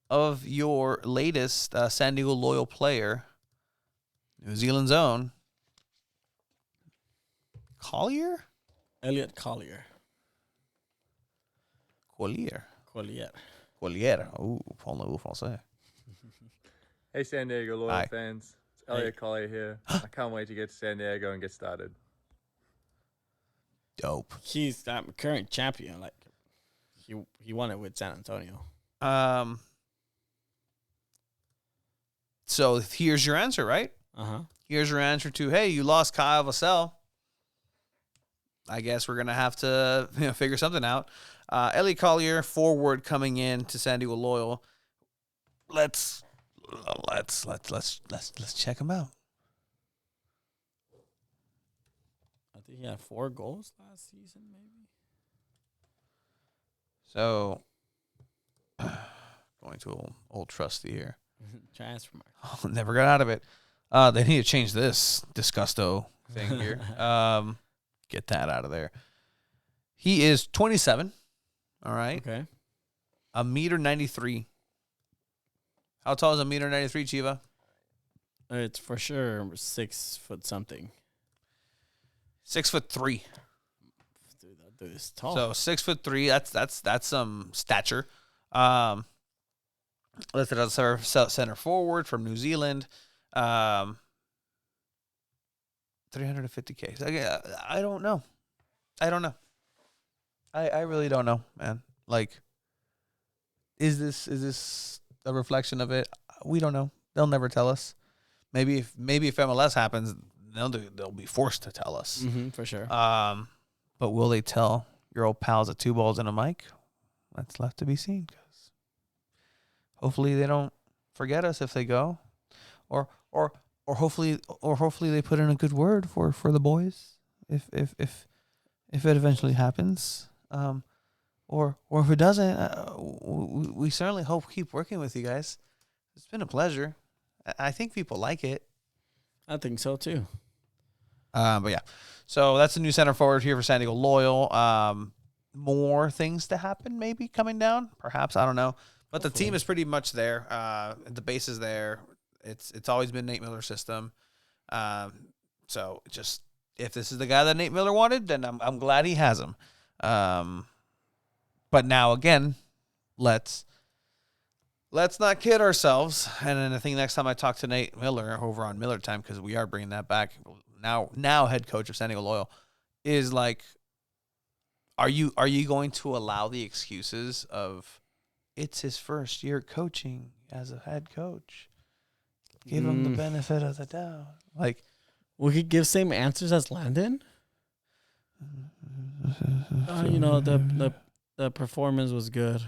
of your latest San Diego Loyal player, New Zealand's own Collier. Elliot Collier. Collier. Oh, parle français. Hey, San Diego Loyal fans. It's Elliot Collier here. I can't wait to get to San Diego and get started. Dope. He's current champion. He won it with San Antonio. So here's your answer, right? Here's your answer to, hey, you lost Kyle Vassell. I guess we're going to have to figure something out. Elliot Collier, forward coming in to San Diego Loyal. Let's check him out. I think he had 4 goals last season, maybe. So, going to old trusty here. Transfer mark. Oh, never got out of it. They need to change this disgusto thing here. Get that out of there. He is 27. All right. Okay. 1.93 m. How tall is 1.93 m, Chiva? It's for sure 6 foot something. 6'3". Dude, that dude is tall. So 6'3". That's some stature. Listed as our center forward from New Zealand. 350K. I don't know. I really don't know, man. Like, is this a reflection of it? We don't know. They'll never tell us. Maybe if MLS happens, they'll be forced to tell us. For sure. But will they tell your old pals at 2 balls and a mic? That's left to be seen. Because hopefully they don't forget us if they go, or hopefully they put in a good word for the boys if it eventually happens. Or if it doesn't, we certainly hope to keep working with you guys. It's been a pleasure. I think people like it. I think so too. But yeah, so that's the new center forward here for San Diego Loyal. More things to happen, maybe coming down, perhaps, I don't know. But hopefully. The team is pretty much there. The base is there. It's always been Nate Miller's system. So just if this is the guy that Nate Miller wanted, then I'm glad he has him. But now again, let's not kid ourselves. And then I think next time I talk to Nate Miller over on Miller Time, because we are bringing that back now head coach of San Diego Loyal, is like, are you going to allow the excuses of it's his first year coaching as a head coach? Give him the benefit of the doubt. Like, will he give same answers as Landon? The performance was good.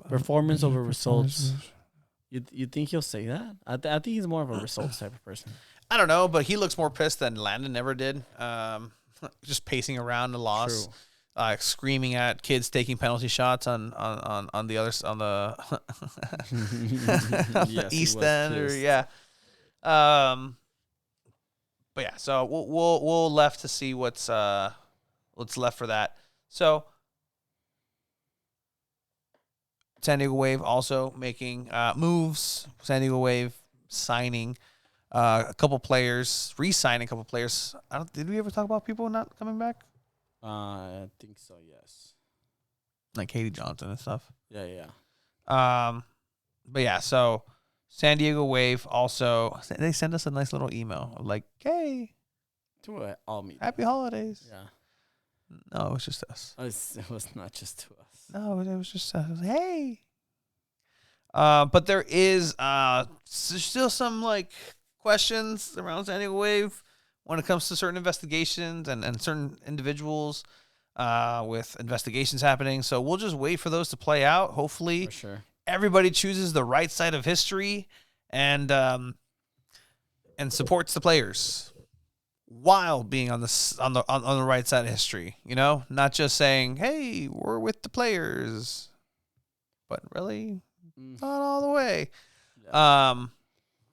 Performance over results. You think he'll say that? I think he's more of a results type of person. I don't know, but he looks more pissed than Landon ever did. Just pacing around the loss, screaming at kids taking penalty shots on the others on the yes, East End but yeah, so we'll left to see what's left for that. So San Diego Wave also making moves. San Diego Wave signing a couple players, re-signing a couple players. Did we ever talk about people not coming back? I think so, yes. Like Katie Johnson and stuff. Yeah. But yeah, so San Diego Wave also, they sent us a nice little email of like, hey, to all media. Happy holidays. Yeah. No, it was just us. It was not just to us. No, it was just us. Hey. But there is still some like questions around San Diego Wave when it comes to certain investigations and certain individuals with investigations happening. So we'll just wait for those to play out. Hopefully, for sure, everybody chooses the right side of history and supports the players while being on the right side of history. You know, not just saying, "Hey, we're with the players," but really not all the way. Yeah.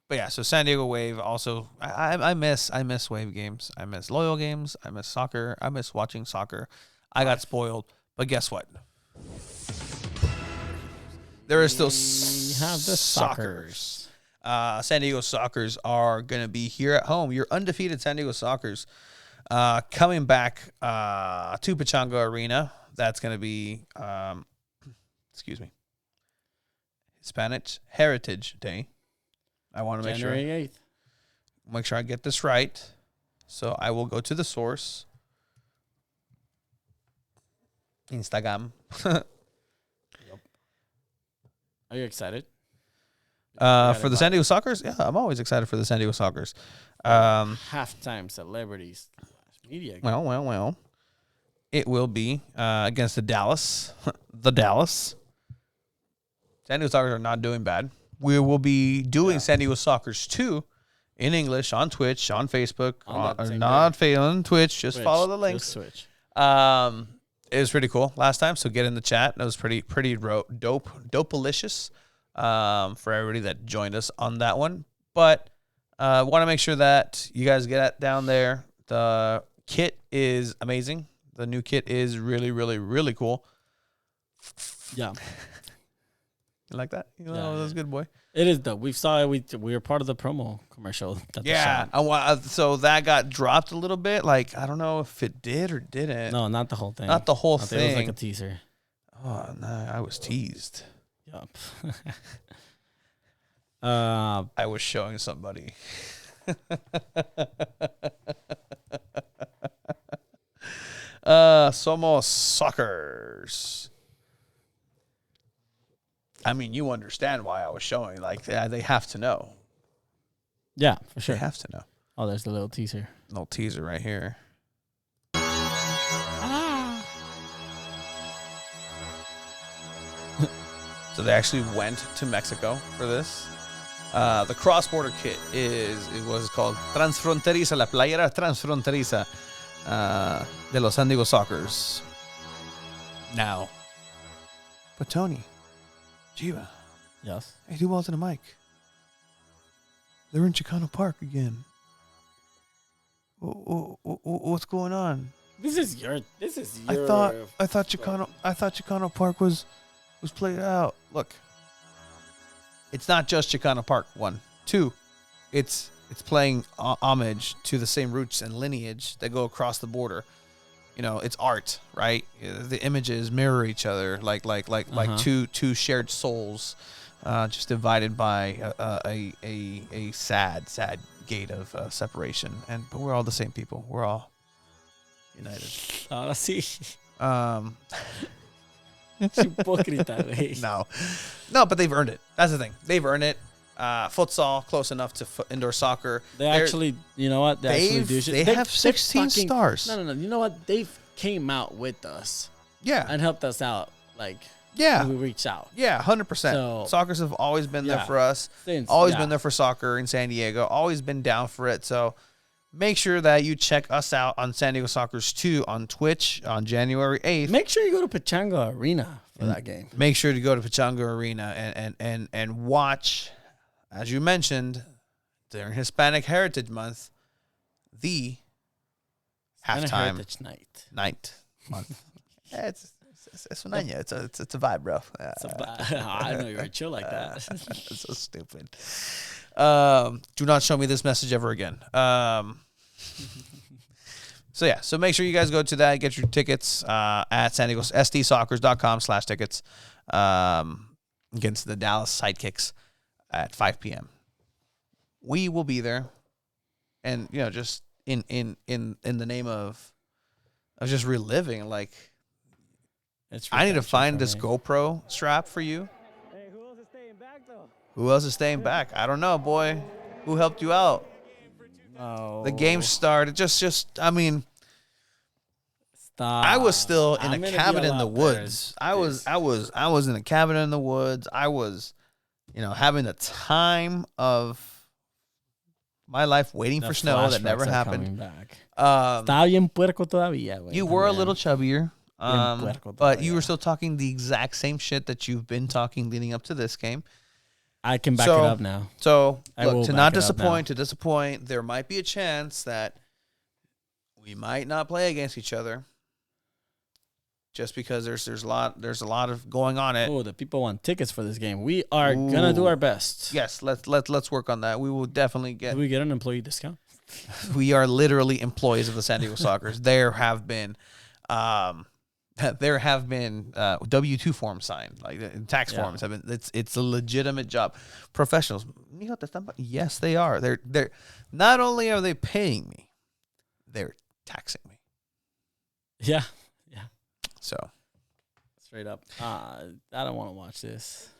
But yeah, so San Diego Wave also. I miss Wave games. I miss Loyal games. I miss soccer. I miss watching soccer. I got spoiled, but guess what? There is still the Sockers. San Diego Sockers are going to be here at home. Your undefeated San Diego Sockers coming back to Pechanga Arena. That's going to be, Hispanic Heritage Day. I want to January 8th. Make sure I get this right. So I will go to the source. Instagram. Are you excited? For the San Diego Sockers, yeah, I'm always excited for the San Diego Sockers. Halftime celebrities media. Well. It will be against the Dallas. The Dallas. San Diego Sockers are not doing bad. We will be doing San Diego Sockers 2 in English on Twitch, on Facebook, on Twitch. Just follow the links. Switch. It was pretty cool last time, so get in the chat. It was pretty dope-alicious for everybody that joined us on that one. But want to make sure that you guys get down there. The kit is amazing. The new kit is really, really, really cool. Yeah. You like that? You know, that was good, boy. It is dope. We saw it. We were part of the promo commercial. So that got dropped a little bit. Like, I don't know if it did or didn't. No, not the whole thing. Not the whole thing. It was like a teaser. Oh, no, I was teased. Yup. I was showing somebody. Somos Sockers. I mean, you understand why I was showing. Like, they have to know. Yeah, for sure. They have to know. Oh, there's the little teaser. Little teaser right here. So they actually went to Mexico for this. The cross-border kit was called Transfronteriza, la playera transfronteriza de los San Diego Sockers. Now, but Tony, Jiva. Yes. Hey, do well to the mic. They're in Chicano Park again. What's going on? This is your. I thought Chicano Park was played out. Look, it's not just Chicano Park. 1, 2, it's playing homage to the same roots and lineage that go across the border. You know, it's art, right? The images mirror each other, like two shared souls, just divided by a sad gate of separation. But we're all the same people. We're all united. Ahora sí. No, but they've earned it. That's the thing. They've earned it. Futsal, close enough to indoor soccer. They actually, you know what? They have 16 stars. No. You know what? They came out with us. Yeah. And helped us out. Like, yeah. we reached out. Yeah, 100%. So, Soccers have always been there for us. Always been there for soccer in San Diego. Always been down for it. So make sure that you check us out on San Diego Sockers 2 on Twitch on January 8th. Make sure you go to Pachanga Arena for that game. Make sure to go to Pachanga Arena and watch, as you mentioned, during Hispanic Heritage Month, the halftime night month. Yeah, it's an año. It's a vibe, bro. I didn't know you were chill like that. It's so stupid. Do not show me this message ever again. So make sure you guys go to that, get your tickets at San Diego SDSoccers.com/tickets against the Dallas Sidekicks at 5 p.m. We will be there, and just in the name of just reliving. Like, I need to find this GoPro strap for you. Hey, who else is staying back though? Who else is staying back? I don't know, boy. Who helped you out? No. The game started. I mean, stop. I was still in a cabin in the woods. I was in a cabin in the woods. I was, having the time of my life, waiting for snow that never happened. Estaba bien puerco todavía, güey. You were a little chubbier, but you were still talking the exact same shit that you've been talking leading up to this game. I can back it up now. So, look, to not disappoint, there might be a chance that we might not play against each other, just because there's a lot of going on it. Oh, the people want tickets for this game. We are gonna do our best. Yes, let's work on that. We will definitely get. Do we get an employee discount? We are literally employees of the San Diego Sockers. There have been W-2 forms signed, like tax forms have been. It's a legitimate job. Professionals, yes, they are. They're not only are they paying me, they're taxing me. Yeah. So straight up, I don't want to watch this.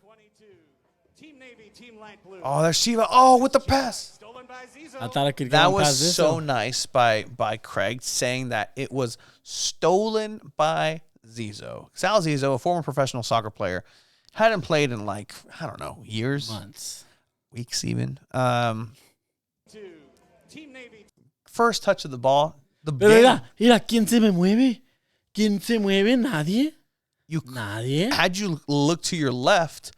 Team Navy, Team Light Blue. Oh, there's Chiva. Oh, with the pass. Stolen by Zizo. I thought I could. That get was past this so one. nice by Craig saying that it was stolen by Zizo. Sal Zizo, a former professional soccer player, hadn't played in like, I don't know, years, Months. weeks even. Team Navy. First touch of the ball. Pero mira, ¿quién se me mueve? ¿Quién se mueve? Nadie. Nadie. Had you looked to your left.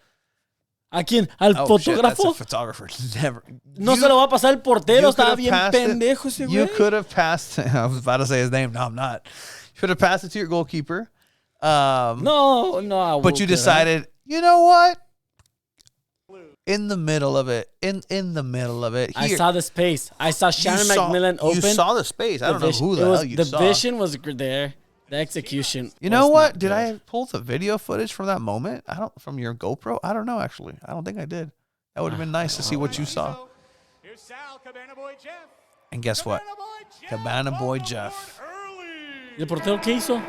¿A quién? ¿Al Oh, shit, that's a fotógrafo? photographer. Never. No se lo va a pasar el portero. Estaba bien pendejo ese güey. You could have passed. I was about to say his name. No, I'm not. You could have passed it to your goalkeeper. No. But you decided, you know what? In the middle of it. In the middle of it. I saw the space. I saw Shannon McMillan open. You saw the space. I don't know who the hell you saw. The vision was there. The execution. You know what? Did I pull the video footage from that moment? From your GoPro? I don't know, actually. I don't think I did. That would have been nice to see what you saw. Here's Sal, Cabana Boy Jeff. And guess what? Cabana Boy Jeff. ¿Y el portero qué hizo?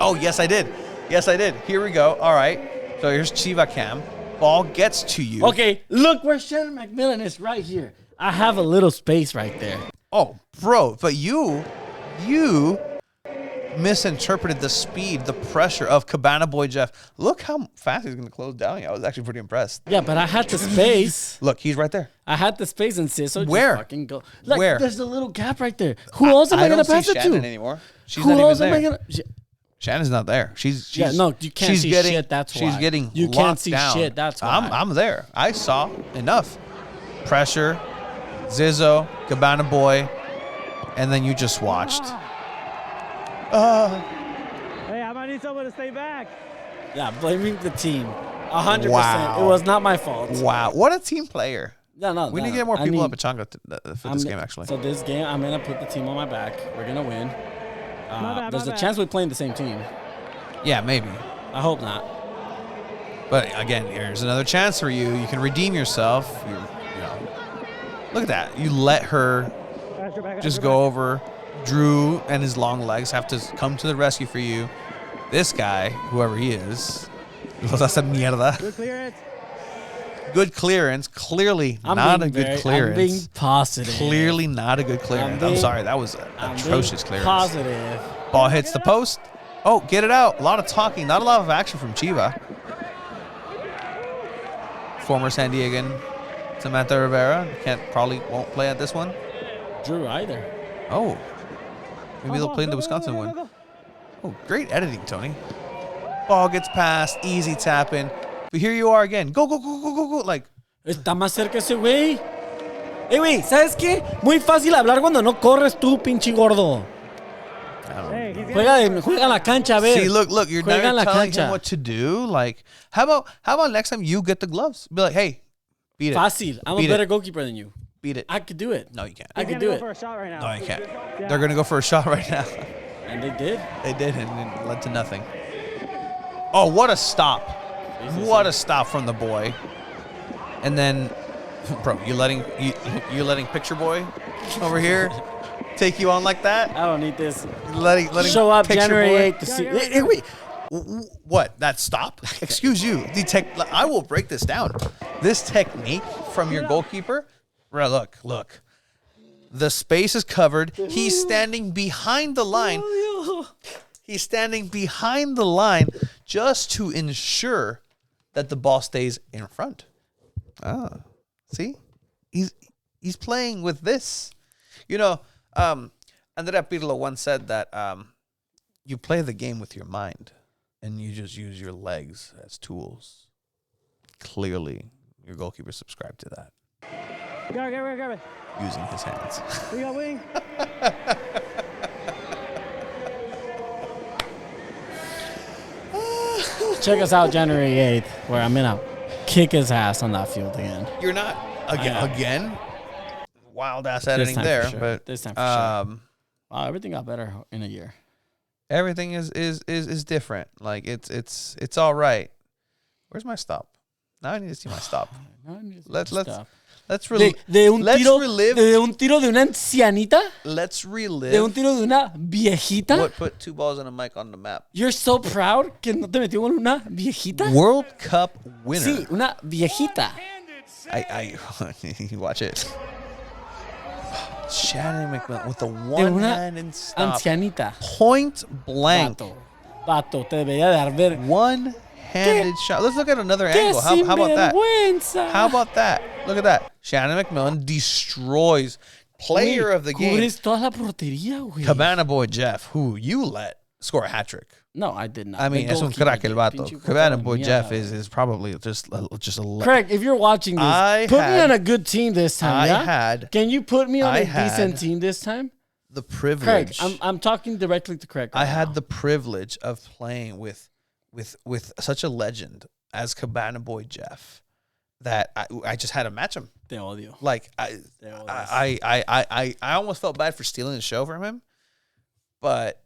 Oh, yes, I did. Yes, I did. Here we go. All right. So here's Chiva Cam. Ball gets to you. Okay, look where Shannon McMillan is right here. I have a little space right there. Oh, bro, but you misinterpreted the speed, the pressure of Cabana Boy Jeff. Look how fast he's going to close down. I was actually pretty impressed. Yeah, but I had the space. Look, he's right there. I had the space and Ciso Where? just fucking go. Like, Where? There's a little gap right there. Who else am I going to pass it to? I don't see Shannon anymore. She's Who not else even am I there. going to... Shannon's not there. She's no, you can't see shit. That's why. She's getting you locked can't see down. shit. That's why. I'm there. I saw enough pressure. Zizo, Cabana Boy, and then you just watched. Hey, I might need someone to stay back. Yeah, blaming the team. 100%. Wow. It was not my fault. Wow, what a team player! No. We need to get more people up at Changa for this game. Actually, So this game, I'm gonna put the team on my back. We're gonna win. There's a chance we're playing the same team. yeah, maybe. I hope not. But again, here's another chance for you. You can redeem yourself. Look at that. You let her just go over. Drew and his long legs have to come to the rescue for you. This guy, whoever he is, los hace mierda. Good clearance. Good clearance. Clearly not a good clearance. I'm being positive. Clearly not a good clearance. I'm sorry. That was atrocious clearance. Positive. Ball hits the post. Oh, get it out. A lot of talking. Not a lot of action from Chiva. Former San Diegan Samantha Rivera. Probably won't play at this one. Drew either. Oh. Maybe they'll play in the Wisconsin one. Oh, great editing, Tony. Ball gets passed. Easy tap in. But here you are again. Go, go, go, go, go, go. Like. Está más cerca ese güey. Güey, ¿sabes qué? Muy fácil hablar cuando no corres tú, pinche gordo. Juega la cancha, a ver. See, look, you're now telling him what to do. Like, how about next time you get the gloves? Be like, hey, beat it. Fácil. I'm a better goalkeeper than you. Beat it. I could do it. No, you can't. I could do it. For a shot right now. No, you can't. They're going to go for a shot right now. And they did. They did, and it led to nothing. Oh, what a stop. What a stop from the boy. And then, bro, you letting Picture Boy over here take you on like that? I don't need this. Letting show up Picture January Boy? 8th to see. Wait. What? That stop? Excuse you. I will break this down. This technique from your goalkeeper. Bro, look. The space is covered. He's standing behind the line. He's standing behind the line just to ensure that the ball stays in front. Ah, see? He's playing with this. Andrea Pirlo once said that you play the game with your mind and you just use your legs as tools. Clearly, your goalkeeper subscribed to that. Grab it. Using his hands. We got wing. Check us out January 8th, where I'm going to kick his ass on that field again. You're not again. Wild ass editing there, sure. but this time for sure. Wow, everything got better in a year. Everything is different. Like it's all right. Where's my stop? Now I need to see my stop. Let's Let's de un let's tiro, relive. de un tiro de una ancianita, Let's relive. de un tiro de una viejita. What put 2 balls and a mic on the map? You're so proud que no te metió con una viejita. World Cup winner. Sí, una viejita. I watch it. Shannon McMillan with the De one-handed stop. ancianita. Point blank. Vato, te debería de haber. One-handed shot. Let's look at another angle. How about that? How about that? Look at that. Shannon McMillan destroys player of the game. Cubres toda la portería, güey. Cabana Boy Jeff, who you let score a hat trick. No, I did not. I mean, The es un goalkeeper crack el did. vato. Pinche Cabana portero Boy de Jeff mierda, is probably just a Craig, if you're watching this, put me on a good team this time. Yeah? Can you put me on a decent team this time? the privilege. Craig, I'm talking directly to Craig. I had the privilege of playing with such a legend as Cabana Boy Jeff that I just had to match him. Te odio. Like I almost felt bad for stealing the show from him, but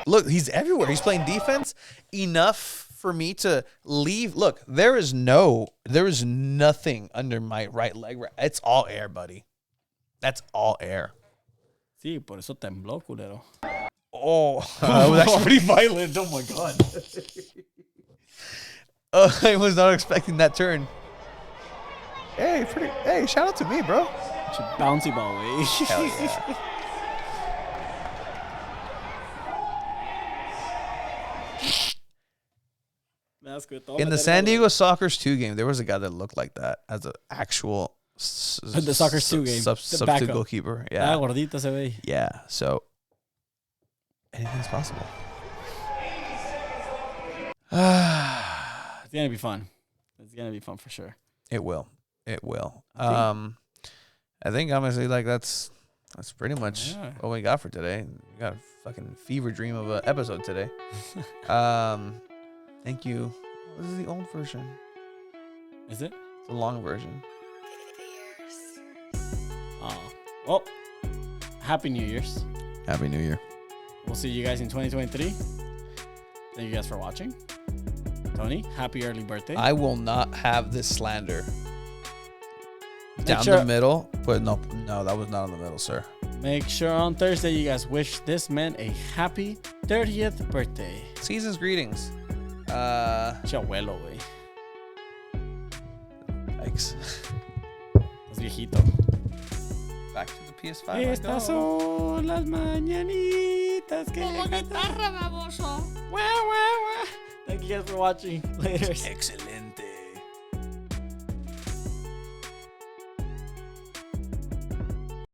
look, he's everywhere. He's playing defense enough for me to leave. Look, there is nothing under my right leg. It's all air, buddy. That's all air. Sí, por eso tembló, culero. Oh, that was actually Pretty violent. Oh my god. I was not expecting that turn. Hey, shout out to me, bro. It's a bouncy ball, way. Hell yeah. That's good. In the San Diego Soccers 2 game, there was a guy that looked like that as an actual the Soccers 2 game, the substitute backup. goalkeeper. Ah, Yeah, gordita se ve. yeah. So anything's possible. It's gonna be fun. It's gonna be fun for sure. It will. I think honestly, like that's pretty much what we got for today. We got a fucking fever dream of an episode today. Thank you. This is the old version. Is it? The long version. Oh. Well, Happy New Year's. Happy New Year. We'll see you guys in 2023. Thank you guys for watching. Tony, happy early birthday. I will not have this slander. Down sure- the middle, but no, that was not in the middle, sir. Make sure on Thursday you guys wish this man a happy 30th birthday. Season's greetings. Che abuelo, güey. Yikes. Es viejito. Back to the PS5. I Estas go. son las mañanitas que le cantan. Thank you guys for watching. Later. Excellent.